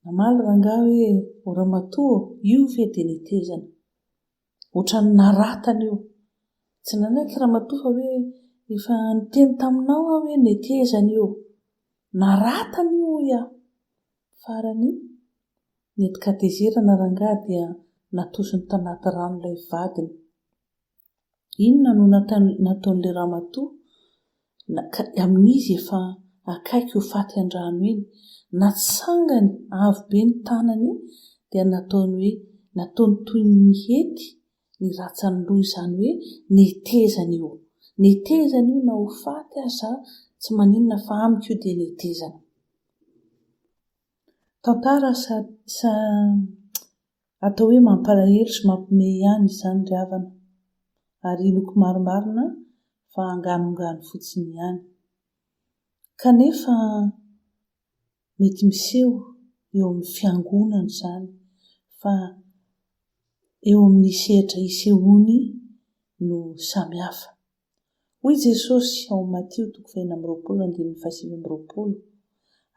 Namaly rangahy hoe ramatoa, io ve dia netezana? Ohatran'ny naratana io. Tsy nanaiky ramatoa fa hoe efa niteny taminao hoe netezana io. Naratana io ia. Farany netikatezerana rangahy dia natosiny tanaty rano ilay vadiny. Inona no nataon'ilay ramatoa? Amin'izy efa akaiky ho faty an-drano iny, natsangany avo be ny tanany dia nataony toy ny hety ny ratsany loha, izany hoe netezana io. Netezana io na ho faty aza tsy maninona fa amiko io dia netezana. Tantara atao hoe mampalahelo sy mampiomehy ihany izany ry havana, ary loko marimarina fa anganongano fotsiny ihany. Kanefa mety miseho eo amin'ny fiangonana izany, fa eo amin'ny sehatra isehoany no samy hafa. Hoy Jesosy ao Matio 20:27,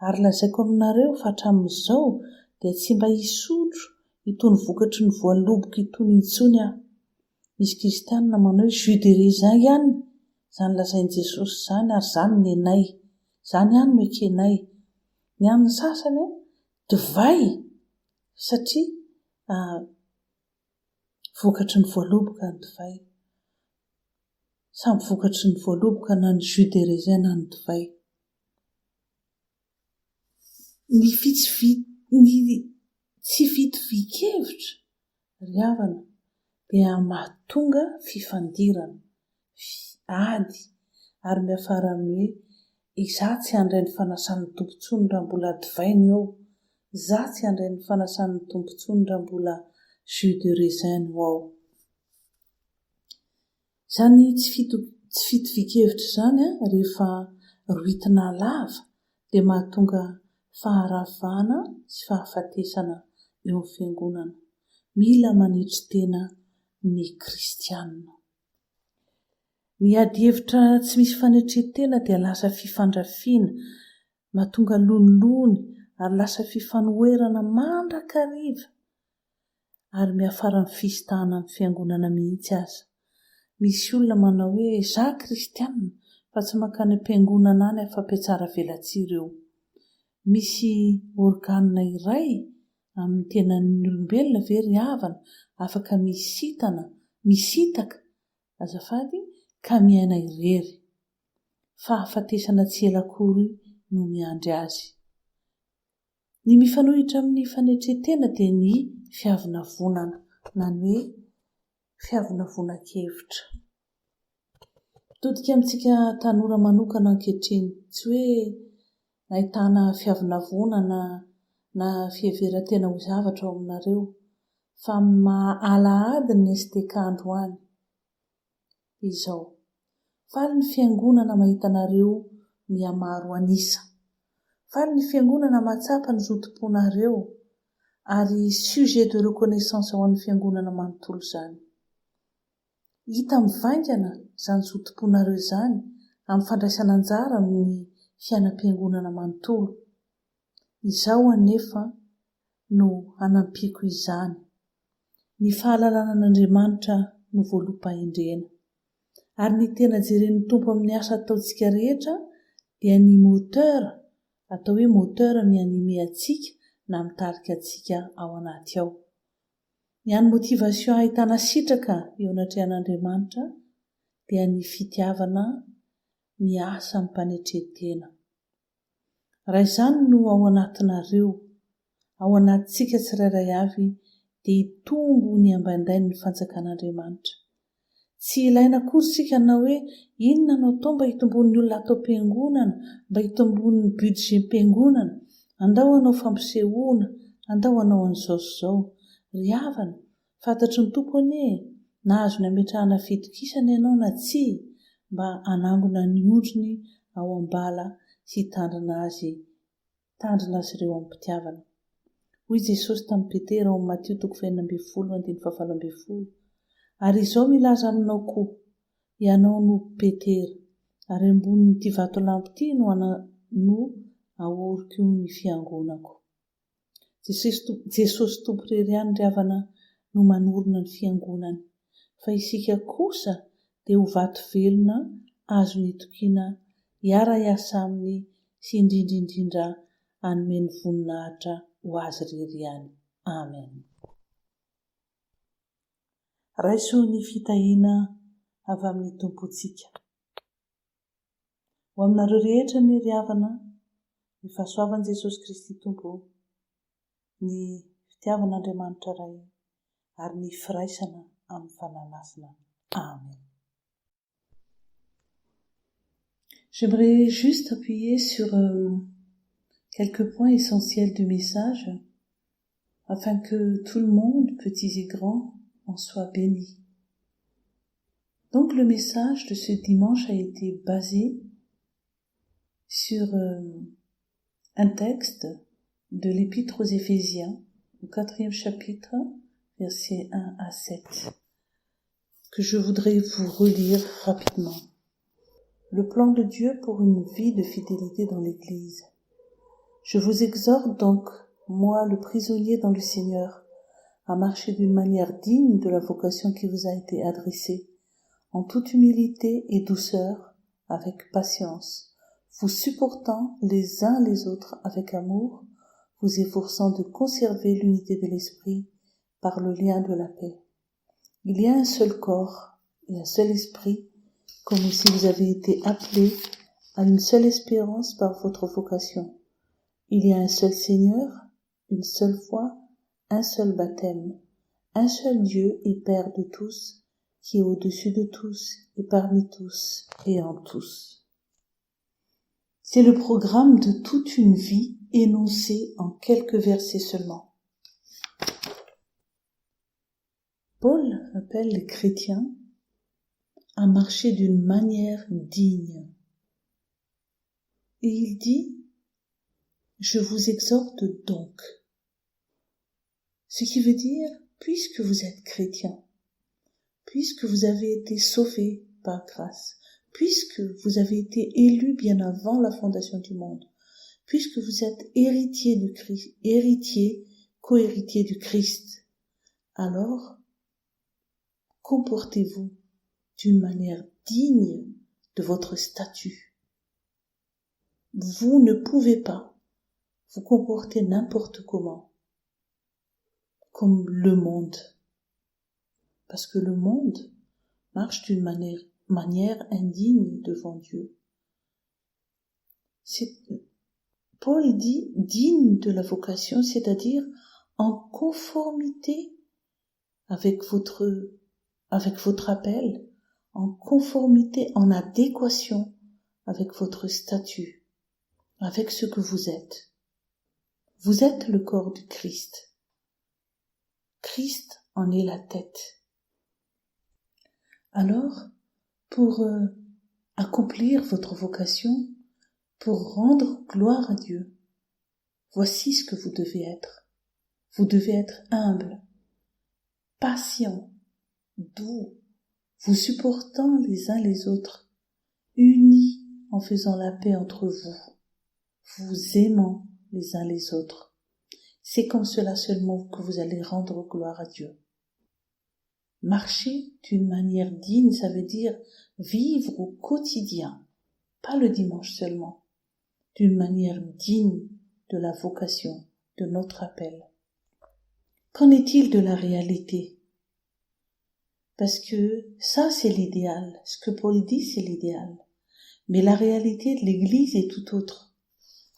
ary lazaiko aminareo fa hatramin'izao dia tsy mba hisotro itony vokatry ny voaloboka itony intsony aho. Misy kristianina manao hoe jus de raisin ihany, izany lazain'i Jesosy izany, ary izany ny anay, izany ihany no ekenay. Ny an'ny sasany divay, satria vokatry ny voaloboka ny divay. Samy vokatry ny voaloboka na ny jus de raisin na ny divay. Ny tsy vitivikevitra ry havana dia mahatonga fifandirana, ady, ary miafara amin'ny hoe izaho tsy handray ny fanasan'ny tompontsony raha mbola divay ny ao, izaho tsy handray ny fanasan'ny tompontsony raha mbola jus de raisin ny ao. Izany tsy fitivikevitra izany rehefa roitina lava dia mahatonga faharavana sy fahafatesana eo amin'ny fiangonana. Mila manetry tena ny kristianina. Ny ady hevitra tsy misy fanetretena dia lasa fifandrafiana, mahatonga lonilony ary lasa fifanoherana mandrakariva ary miafara ny fisitahana amin'ny fiangonana mihitsy aza. Misy olona manao hoe izaho kristianina fa tsy mankany am-piangonana any afa-piatsara velatsiry eo. Misy organina iray amin'ny tenan'ny olombelona ve ry havana afaka misitaka azafady ka miaina irery. Fahafatesana tsy ela-kory no miandry azy. Ny mifanohitra amin'ny fanetretena dia ny fiavinavonana, na ny hoe fiavinavonan-kevitra. Todika amintsika tanora manokana ankehitriny, tsy hoe ahitana fiavinavonana na fiheveran-tena ho zavatra ao aminareo, fa alahady ny STK androany. Izao, faly ny fiangonana mahita anareo mihamaro anisa, faly ny fiangonana mahatsapa ny zotom-ponareo ary sujet de reconnaissance ho an'ny fiangonana manontolo izany. Hita mivaingana izany zotom-ponareo izany amin'ny fandraisana anjara amin'ny fiainam-piangonana manontolo. Izao anefa no hanampiako izany. Ny fahalalana an'Andriamanitra no voaloham-pahendrena. Ary ny tena jeren'ny tompo amin'ny asa ataontsika rehetra dia ny moteur, atao hoe moteur mianime antsika na mitarika antsika ao anaty ao. Ny an'ny motivation ahitana sitraka eo anatrehan'Andriamanitra dia ny fitiavana miasa amin'ny mpanetretena. Raha izany no ao anatinareo, ao anatintsika tsirairay avy dia hitombo ny ambaindainy ny fanjakan'Andriamanitra. Tsy ilaina kory sika na hoe inona no atao mba hitombon'ny olona atao am-piangonana, mba hitombon'ny budget am-piangonana, andao hanao fampisehoana, andao hanao an'izao sy izao. Ry havana, fantatry ny tompo anie, na azony ametrahana fitokisana ianao na tsy, mba hanangona ny ondriny ao ambala sy tandrina azy ireo amin'ny mpitiavana. Hoy Jesosy tamin'ny Petera ao amin'ny Matteo 6:17. Ary izao milaza aminao koa, ianao no Petera, ary ambonin'ity vatolampy ity no ahoriko ny fiangonako. Jesosy tompo irery ihany ry havana no manorina ny fiangonany, fa isika kosa dia ho vato velona azo nitokiana hiara-iasa aminy sy indrindra hanome ny voninahitra ho azy irery ihany. Amen. Raiso ny fitahiana avy amin'ny tompontsika. Ho aminareo rehetra ny ry havana, ny fahasoavan'i Jesosy Kristy Tompo, ny fitiavan'Andriamanitra Ray ary ny firaisana amin'ny fananasina. Amen. J'aimerais juste appuyer sur quelques points essentiels du message afin que tout le monde, petits et grands, en soit bénis. Donc le message de ce dimanche a été basé sur un texte de l'Épître aux Éphésiens, au 4e chapitre, versets 1 à 7, que je voudrais vous relire rapidement. Le plan de Dieu pour une vie de fidélité dans l'Église. Je vous exhorte donc, moi le prisonnier dans le Seigneur, à marcher d'une manière digne de la vocation qui vous a été adressée, en toute humilité et douceur, avec patience, vous supportant les uns les autres avec amour, vous efforçant de conserver l'unité de l'esprit par le lien de la paix. Il y a un seul corps et un seul esprit, comme aussi vous avez été appelés à une seule espérance par votre vocation. Il y a un seul Seigneur, une seule foi, un seul baptême, un seul Dieu et Père de tous, qui est au-dessus de tous et parmi tous et en tous. C'est le programme de toute une vie énoncé en quelques versets seulement. Paul appelle les chrétiens à marcher d'une manière digne. Et il dit, je vous exhorte donc. Ce qui veut dire, puisque vous êtes chrétiens, puisque vous avez été sauvés par grâce, puisque vous avez été élus bien avant la fondation du monde, puisque vous êtes héritier du Christ, co-héritier du Christ, alors comportez-vous d'une manière digne de votre statut. Vous ne pouvez pas vous comporter n'importe comment, comme le monde, parce que le monde marche d'une manière indigne devant Dieu. Paul dit digne de la vocation, c'est-à-dire en conformité avec votre appel, en conformité, en adéquation avec votre statut, avec ce que vous êtes. Vous êtes le corps du Christ. Christ en est la tête. Alors, pour accomplir votre vocation, pour rendre gloire à Dieu, voici ce que vous devez être. Vous devez être humble, patient, doux, vous supportant les uns les autres, unis en faisant la paix entre vous, vous aimant les uns les autres. C'est comme cela seulement que vous allez rendre gloire à Dieu. Marcher d'une manière digne, ça veut dire vivre au quotidien, pas le dimanche seulement, d'une manière digne de la vocation, de notre appel. Qu'en est-il de la réalité? Parce que ça, c'est l'idéal. Ce que Paul dit, c'est l'idéal. Mais la réalité de l'Église est tout autre.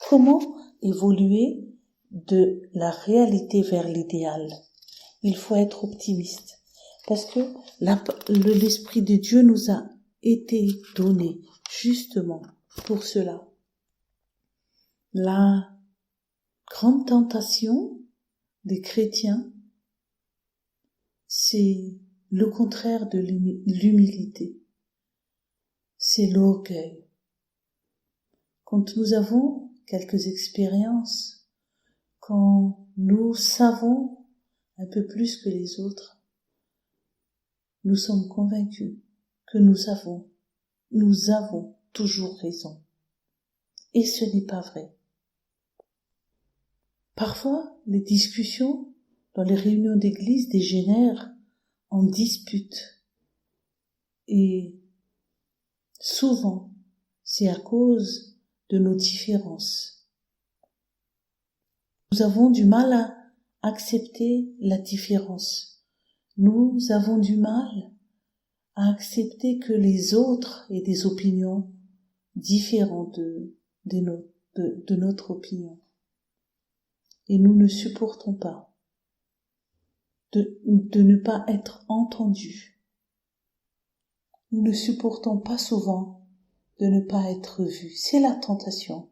Comment évoluer de la réalité vers l'idéal? Il faut être optimiste. Parce que l'Esprit de Dieu nous a été donné justement pour cela. La grande tentation des chrétiens, c'est le contraire de l'humilité. C'est l'orgueil. Quand nous avons quelques expériences, quand nous savons un peu plus que les autres, nous sommes convaincus que nous avons toujours raison. Et ce n'est pas vrai. Parfois, les discussions dans les réunions d'église dégénèrent en disputes. Et souvent, c'est à cause de nos différences. Nous avons du mal à accepter la différence. Nous avons du mal à accepter que les autres aient des opinions différentes de notre opinion. Et nous ne supportons pas de ne pas être entendus. Nous ne supportons pas souvent de ne pas être vus. C'est la tentation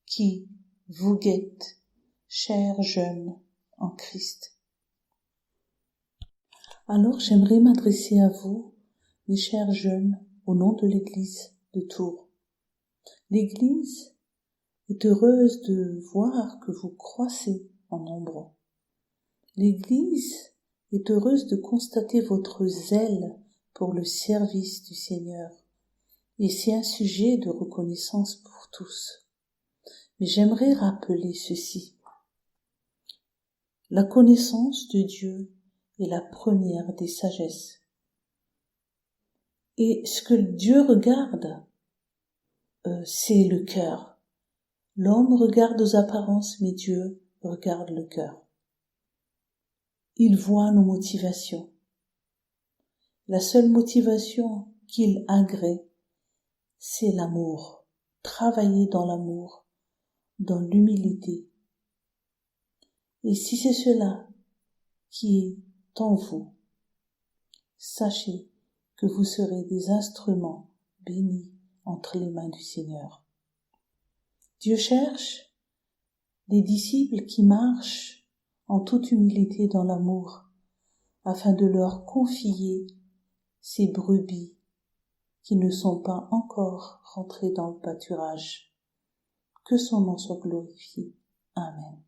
qui vous guette, chers jeunes en Christ. Alors j'aimerais m'adresser à vous, mes chers jeunes, au nom de l'Église de Tours. L'Église est heureuse de voir que vous croissez en nombre. L'Église est heureuse de constater votre zèle pour le service du Seigneur, et c'est un sujet de reconnaissance pour tous. Mais j'aimerais rappeler ceci. La connaissance de Dieu est la première des sagesses. Et ce que Dieu regarde, c'est le cœur. L'homme regarde aux apparences, mais Dieu regarde le cœur. Il voit nos motivations. La seule motivation qu'il agrée, c'est l'amour. Travailler dans l'amour, dans l'humilité. Et si c'est cela qui est en vous, sachez que vous serez des instruments bénis entre les mains du Seigneur. Dieu cherche des disciples qui marchent en toute humilité dans l'amour, afin de leur confier ces brebis qui ne sont pas encore rentrées dans le pâturage. Que son nom soit glorifié. Amen.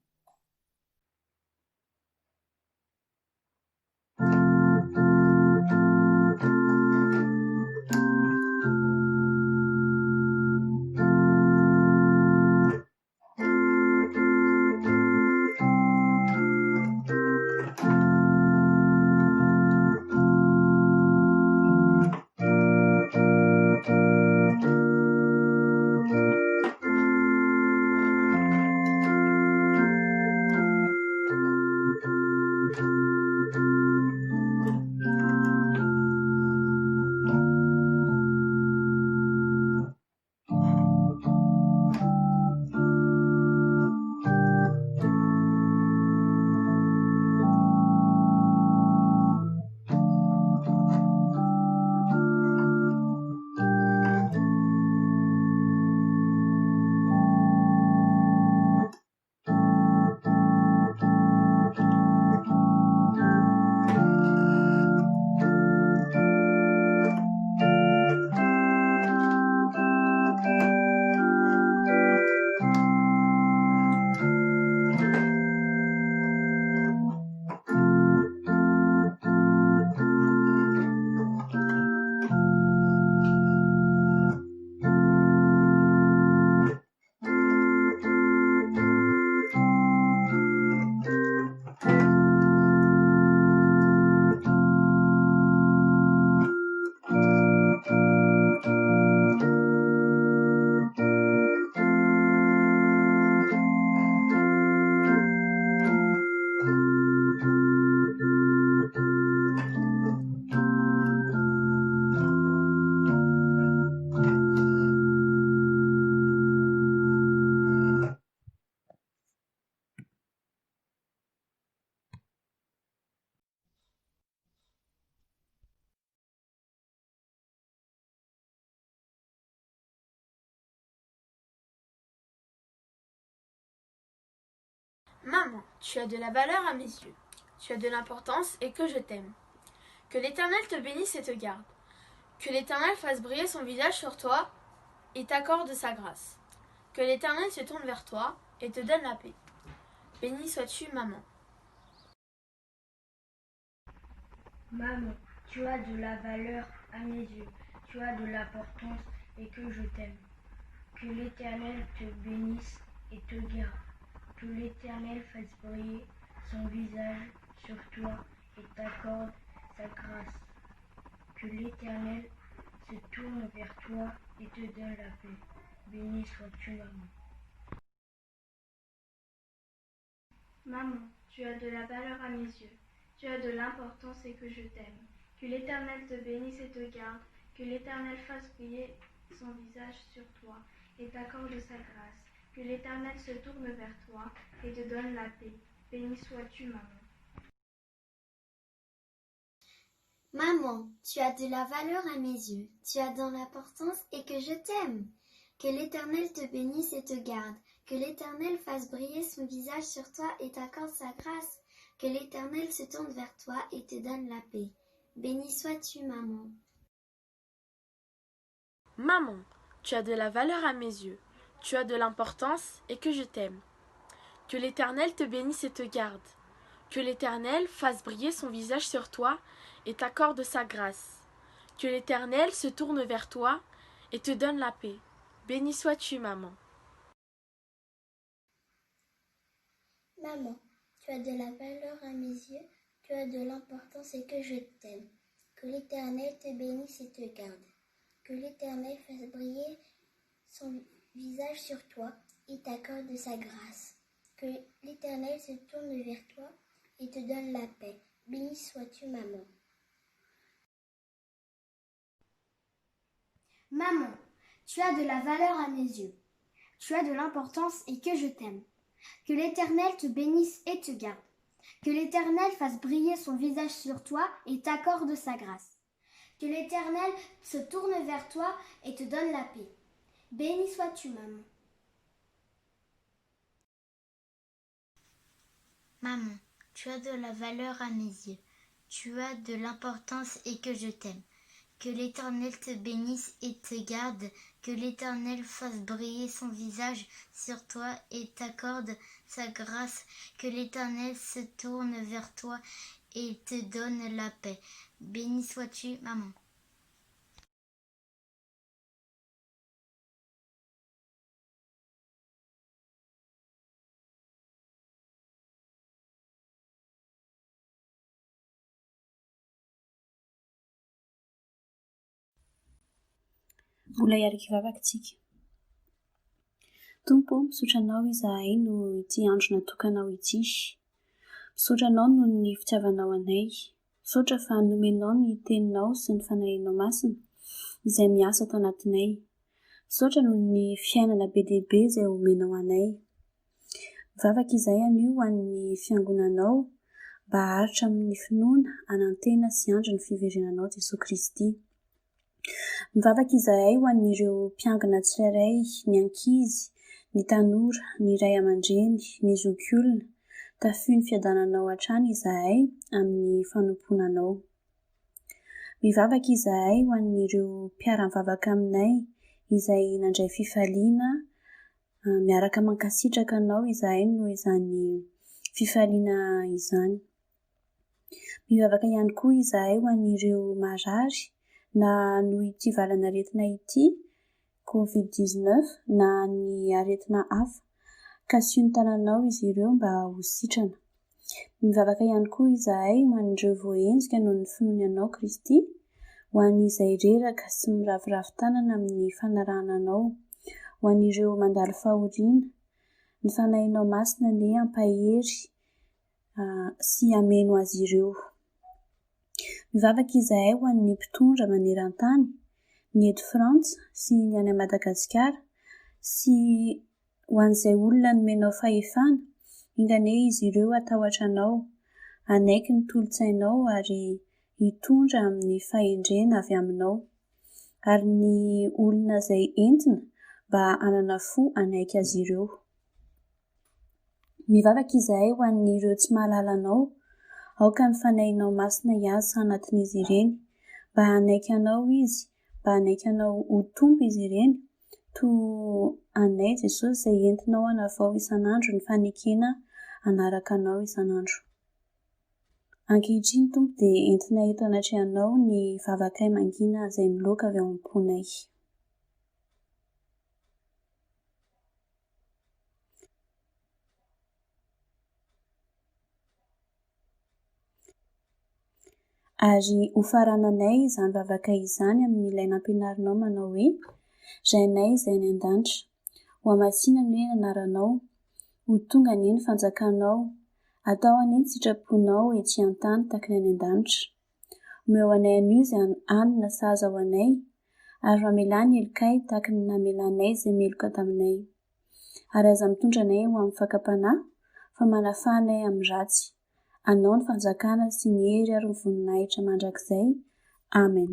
Maman, tu as de la valeur à mes yeux, tu as de l'importance et que je t'aime. Que l'Éternel te bénisse et te garde. Que l'Éternel fasse briller son visage sur toi et t'accorde sa grâce. Que l'Éternel se tourne vers toi et te donne la paix. Béni sois-tu, maman. Maman, tu as de la valeur à mes yeux, tu as de l'importance et que je t'aime. Que l'Éternel te bénisse et te garde. Que l'Éternel fasse briller son visage sur toi et t'accorde sa grâce. Que l'Éternel se tourne vers toi et te donne la paix. Béni sois-tu, maman. Maman, tu as de la valeur à mes yeux, tu as de l'importance et que je t'aime. Que l'Éternel te bénisse et te garde, que l'Éternel fasse briller son visage sur toi et t'accorde sa grâce. Que l'Éternel se tourne vers toi et te donne la paix. Béni sois-tu, maman. Maman, tu as de la valeur à mes yeux, tu as de l'importance et que je t'aime. Que l'Éternel te bénisse et te garde, que l'Éternel fasse briller son visage sur toi et t'accorde sa grâce, que l'Éternel se tourne vers toi et te donne la paix. Béni sois-tu, maman. Maman, tu as de la valeur à mes yeux, tu as de l'importance et que je t'aime. Que l'Éternel te bénisse et te garde, que l'Éternel fasse briller son visage sur toi et t'accorde sa grâce, que l'Éternel se tourne vers toi et te donne la paix. Béni sois-tu, maman. Maman, tu as de la valeur à mes yeux, tu as de l'importance et que je t'aime. Que l'Éternel te bénisse et te garde. Que l'Éternel fasse briller son visage sur toi et t'accorde sa grâce. Que l'Éternel se tourne vers toi et te donne la paix. Béni sois-tu, maman. Maman, tu as de la valeur à mes yeux, tu as de l'importance et que je t'aime. Que l'Éternel te bénisse et te garde. Que l'Éternel fasse briller son visage sur toi et t'accorde sa grâce. Que l'Éternel se tourne vers toi et te donne la paix. Béni sois-tu, maman. Maman, tu as de la valeur à mes yeux, tu as de l'importance et que je t'aime. Que l'Éternel te bénisse et te garde, que l'Éternel fasse briller son visage sur toi et t'accorde sa grâce, que l'Éternel se tourne vers toi et te donne la paix. Béni sois-tu, maman. Mbola iaraka ivavakintsika. Tompo, misaotra anao izahay no ity andro natokanao ity. Misaotra anao noho ny fitiavanao anay. Misaotra fa nomenao ny teninao sy ny fanahinao masina izay miasa tao anatinay. Misaotra noho ny fiainana be dehibe izay omenao anay. Mivavaka izahay anio ho an'ny fiangonanao mba haritra amin'ny finoana anantena sy andro ny fiverenanao Jesosy Kristy. Mivavaka izahay ho an'ireo mpiangana tsirairay, ny ankizy, ny tanora, ny ray aman-dreny, ny zokiolona, tafio ny fiadananao hatrany izahay amin'ny fanomponanao. Mivavaka izahay ho an'ireo mpiara-mivavaka aminay izay nandray fifaliana, miaraka mankasitraka anao izahay noho izany fifaliana izany. Mivavaka ihany koa izahay ho an'ireo marary na noho ity valana aretina ity, COVID-19, na ny aretina hafa, ka siony tananao izy ireo mba ho sitrana. Mivavaka ihany koa izahay ho an'ireo voahenjika noho ny finoananao Kristy, ho an'izay reraka sy miravoravo tanana amin'ny fanarahananao, ho an'ireo mandalo fahoriana, ny fanahinao masina ny ampahery sy ameno azy ireo. Mivavaka izahay ho an'ny mpitondra maneran-tany, ny eto Frantsa sy ny any Madagasikara, sy ho an'izay olona nomenao fahefana, ingane izy ireo atahotra anao, anaiky ny tolotsainao ary hitondra amin'ny fahendrena avy aminao, ary ny olona izay entina mba hanana fo anaiky azy ireo. Mivavaka izahay ho an'ireo tsy mahalala anao, aoka mifanahinao masina hiasa anatin'izy ireny, mba hanaiky anao izy, mba hanaiky anao ho tompo izy ireny, toa anay Jesosy izay entinao hanavao isan'andro ny fanekena anaraka anao isan'andro. Ankehitriny tompo dia entina eto anatrehanao ny vavakay mangina izay miloaka avy ao am-ponay. Ary ho farananay izany vavakay izany amin'ilay nampianarinao manao hoe: Rainay izay any an-danitra, ho amasinana ny anaranao, ho tonga ny ny fanjakanao, atao any ny sitraponao ety an-tany tahaka ny any an-danitra. Omeo anay anio izay hanina sahaza ho anay, ary mamelany elikay tahaka ny namelanay izay meloka taminay. Ary aza mitondra anay ho amin'ny fakapanahy, fa manafanay amin'ny ratsy. Anao ny fanjakana sy ny hery ary ny voninahitra mandrakizay. Amen.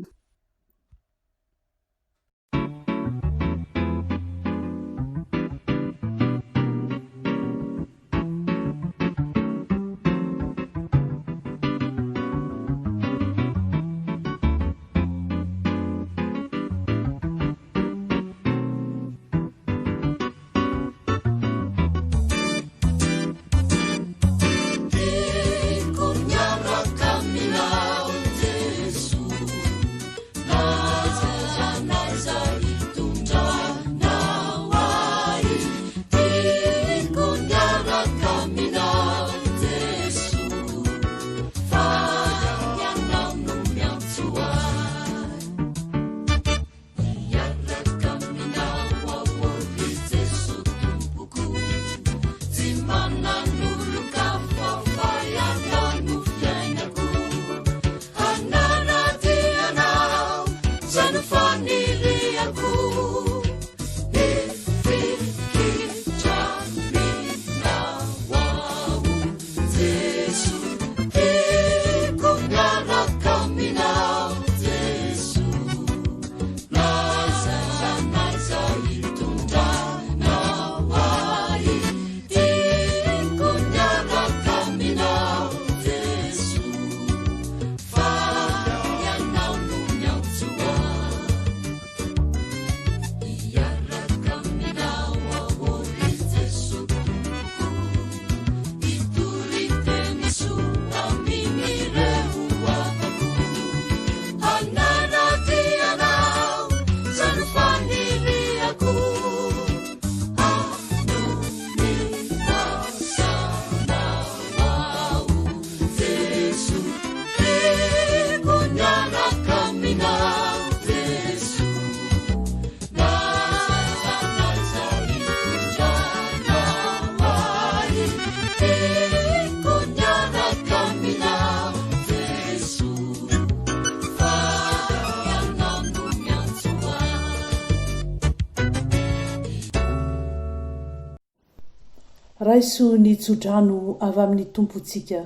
Raiso ny tsodrano avy amin'ny tompontsika.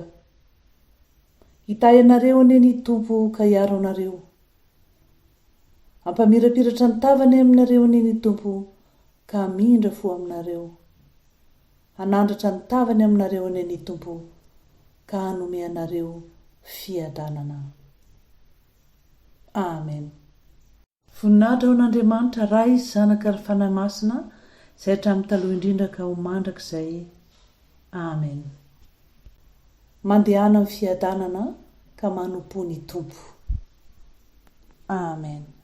Hitay anareo ane ny tompo ka hiaro anareo. Ampamirapiratra ny tavany aminareo ane ny tompo ka mindra fo aminareo. Anandratra ny tavany aminareo ane ny tompo ka hanome anareo fiadanana. Amen. Voninahitra ho an'Andriamanitra ray zanaka ary fanahy masina izay hatramin'ny taloha indrindra ka ho mandrakizay. Amen. Mandehana amin'ny fiadanana ka manompo ny tompo. Amen.